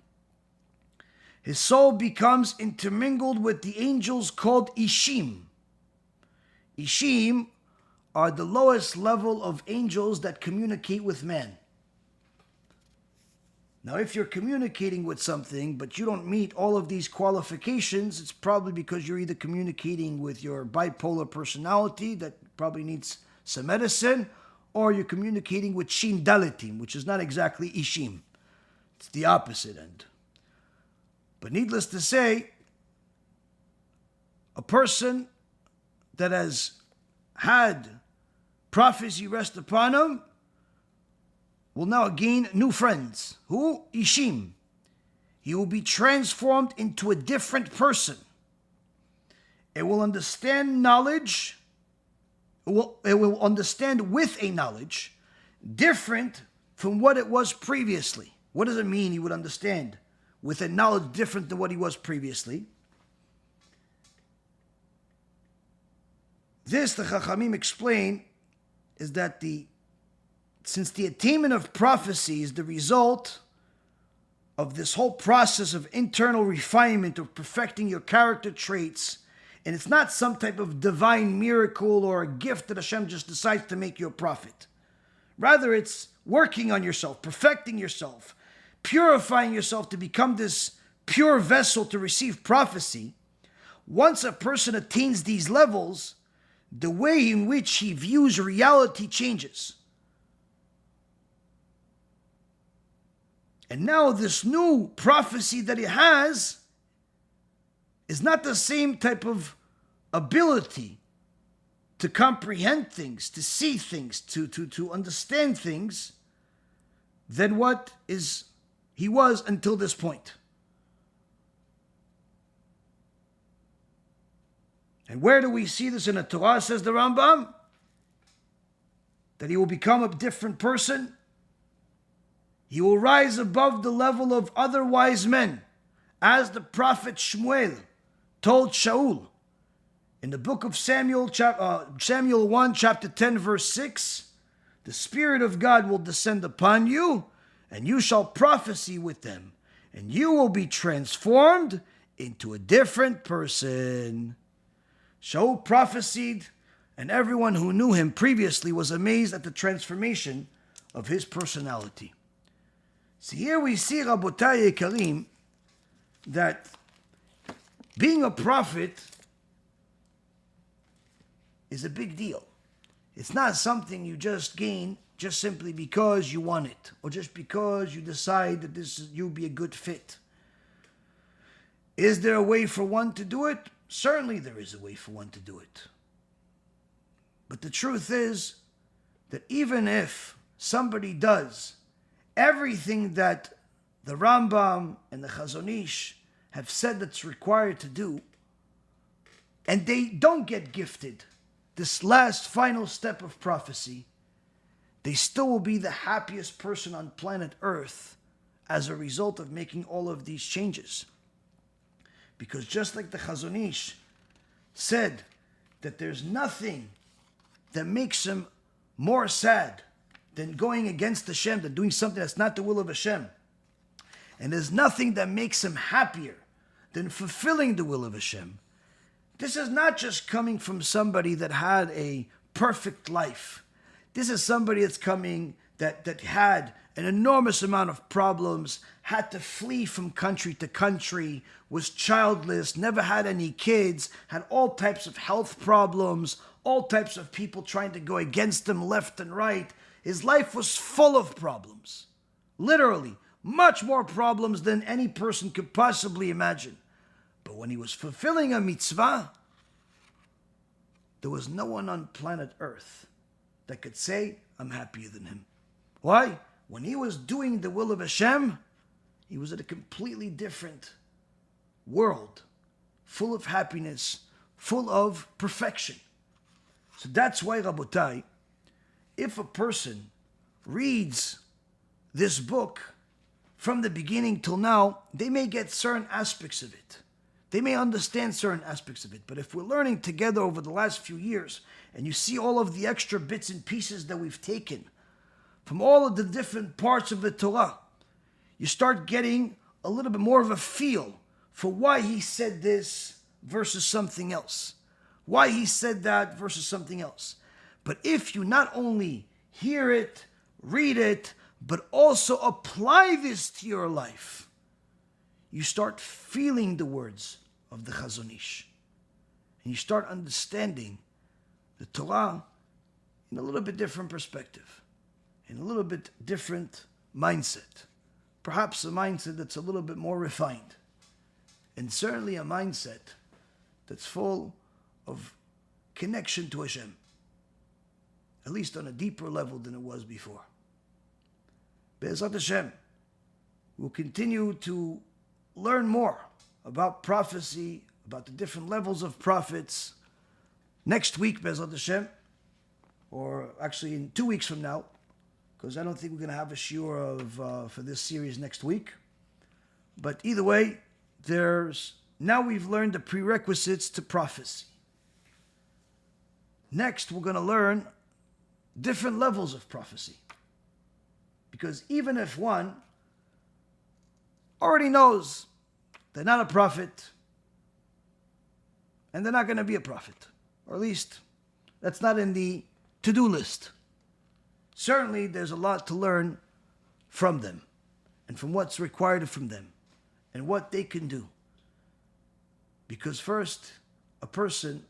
his soul becomes intermingled with the angels called Ishim. Ishim are the lowest level of angels that communicate with man. Now, if you're communicating with something, but you don't meet all of these qualifications, it's probably because you're either communicating with your bipolar personality that probably needs some medicine, or you're communicating with Shin Dalitim, which is not exactly Ishim. It's the opposite end. But needless to say, a person that has had prophecy rest upon him will now gain new friends. Who? Ishim. He will be transformed into a different person. It will understand knowledge. It will understand with a knowledge different from what it was previously. What does it mean he would understand with a knowledge different than what he was previously? This, the Chachamim explain, is that since the attainment of prophecy is the result of this whole process of internal refinement, of perfecting your character traits, and it's not some type of divine miracle or a gift that Hashem just decides to make you a prophet. Rather, it's working on yourself, perfecting yourself, purifying yourself to become this pure vessel to receive prophecy. Once a person attains these levels, the way in which he views reality changes. And now this new prophecy that he has is not the same type of ability to comprehend things, to see things, to understand things than what he was until this point. And where do we see this in the Torah, says the Rambam? That he will become a different person. He will rise above the level of other wise men, as the prophet Shmuel told Shaul in the book of Samuel 1, chapter 10, verse 6, the Spirit of God will descend upon you, and you shall prophesy with them, and you will be transformed into a different person. Shaul prophesied, and everyone who knew him previously was amazed at the transformation of his personality. So here we see, Rabotai Yekarim, that being a prophet is a big deal. It's not something you just gain just simply because you want it, or just because you decide that you'll be a good fit. Is there a way for one to do it? Certainly there is a way for one to do it. But the truth is that even if somebody does everything that the Rambam and the Chazon Ish have said that's required to do, and they don't get gifted this last final step of prophecy, they still will be the happiest person on planet Earth as a result of making all of these changes. Because just like the Chazon Ish said that there's nothing that makes him more sad than going against Hashem, than doing something that's not the will of Hashem. And there's nothing that makes him happier than fulfilling the will of Hashem. This is not just coming from somebody that had a perfect life. This is somebody that's coming that had an enormous amount of problems, had to flee from country to country, was childless, never had any kids, had all types of health problems, all types of people trying to go against him left and right. His life was full of problems. Literally, much more problems than any person could possibly imagine. But when he was fulfilling a mitzvah, there was no one on planet Earth that could say, I'm happier than him. Why? When he was doing the will of Hashem, he was at a completely different world, full of happiness, full of perfection. So that's why, Rabotai, if a person reads this book from the beginning till now, they may get certain aspects of it. They may understand certain aspects of it. But if we're learning together over the last few years, and you see all of the extra bits and pieces that we've taken from all of the different parts of the Torah, you start getting a little bit more of a feel for why he said this versus something else. Why he said that versus something else. But if you not only hear it, read it, but also apply this to your life, you start feeling the words of the Chazon Ish. And you start understanding the Torah in a little bit different perspective, in a little bit different mindset. Perhaps a mindset that's a little bit more refined. And certainly a mindset that's full of connection to HaShem. At least on a deeper level than it was before. BeEzrat HaShem, we'll continue to learn more about prophecy, about the different levels of prophets. Next week, BeEzrat HaShem, or actually in 2 weeks from now, because I don't think we're going to have a shiur for this series next week. But either way, now we've learned the prerequisites to prophecy. Next, we're going to learn different levels of prophecy. Because even if one already knows they're not a prophet, and they're not going to be a prophet, or at least that's not in the to-do list. Certainly, there's a lot to learn from them, and from what's required from them, and what they can do. Because first, a person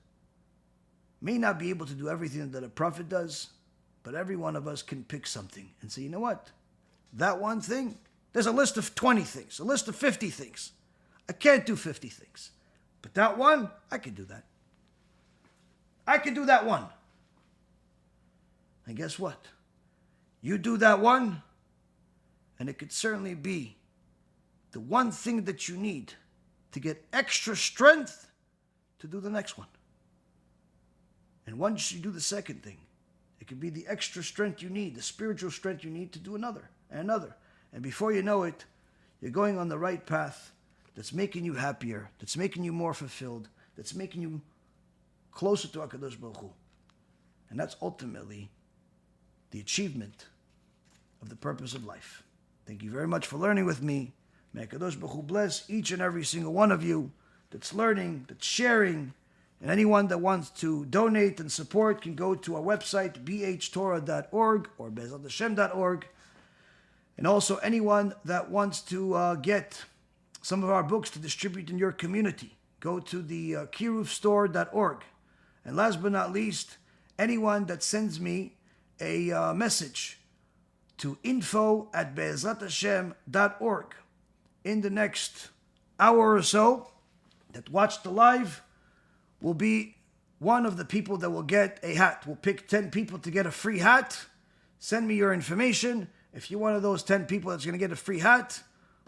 may not be able to do everything that a prophet does, but every one of us can pick something and say, you know what? That one thing, there's a list of 20 things, a list of 50 things. I can't do 50 things. But that one, I can do that. I can do that one. And guess what? You do that one, and it could certainly be the one thing that you need to get extra strength to do the next one. And once you do the second thing, it could be the extra strength you need, the spiritual strength you need to do another and another. And before you know it, you're going on the right path that's making you happier, that's making you more fulfilled, that's making you closer to HaKadosh Baruch Hu. And that's ultimately the achievement of the purpose of life. Thank you very much for learning with me. May HaKadosh Baruch Hu bless each and every single one of you that's learning, that's sharing. And anyone that wants to donate and support can go to our website, bhtorah.org or BeEzratHashem.org. And also anyone that wants to get some of our books to distribute in your community, go to the kirufstore.org. And last but not least, anyone that sends me a message to info@BeEzratHashem.org in the next hour or so that watch the live will be one of the people that will get a hat. We'll pick 10 people to get a free hat. Send me your information. If you're one of those 10 people that's going to get a free hat,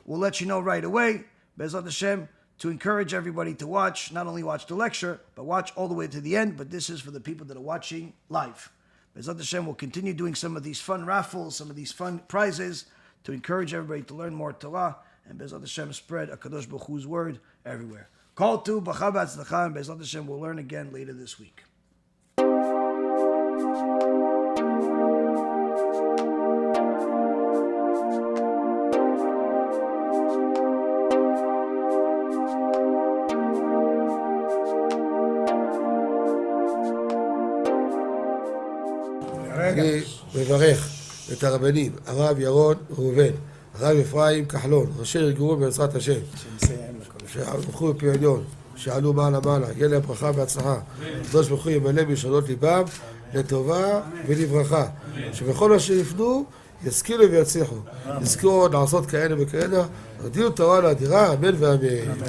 we'll let you know right away. BeEzrat Hashem, to encourage everybody to watch, not only watch the lecture, but watch all the way to the end. But this is for the people that are watching live. BeEzrat Hashem will continue doing some of these fun raffles, some of these fun prizes to encourage everybody to learn more Torah. And BeEzrat Hashem spread HaKadosh Baruch Hu's word everywhere. Call to Bacha B'Atzlacha, and BeEzrat Hashem will learn again later this week. אני מברך את הרבנים, הרב ירון ראובן, הרב אפרים כחלון, ראשי ארגון בעזרת השם, שהלכו בפי עליון, שעלו מעלה מעלה, יהיה להם ברכה והצלחה, הקדוש ברוך הוא ימלא בישועות ליבם לטובה ולברכה, שבכל מה שיפנו ישכילו ויצליחו, יזכרו לעשות כאלה וכאלה, הודיעו תורה לאדירה, אמן ואמן.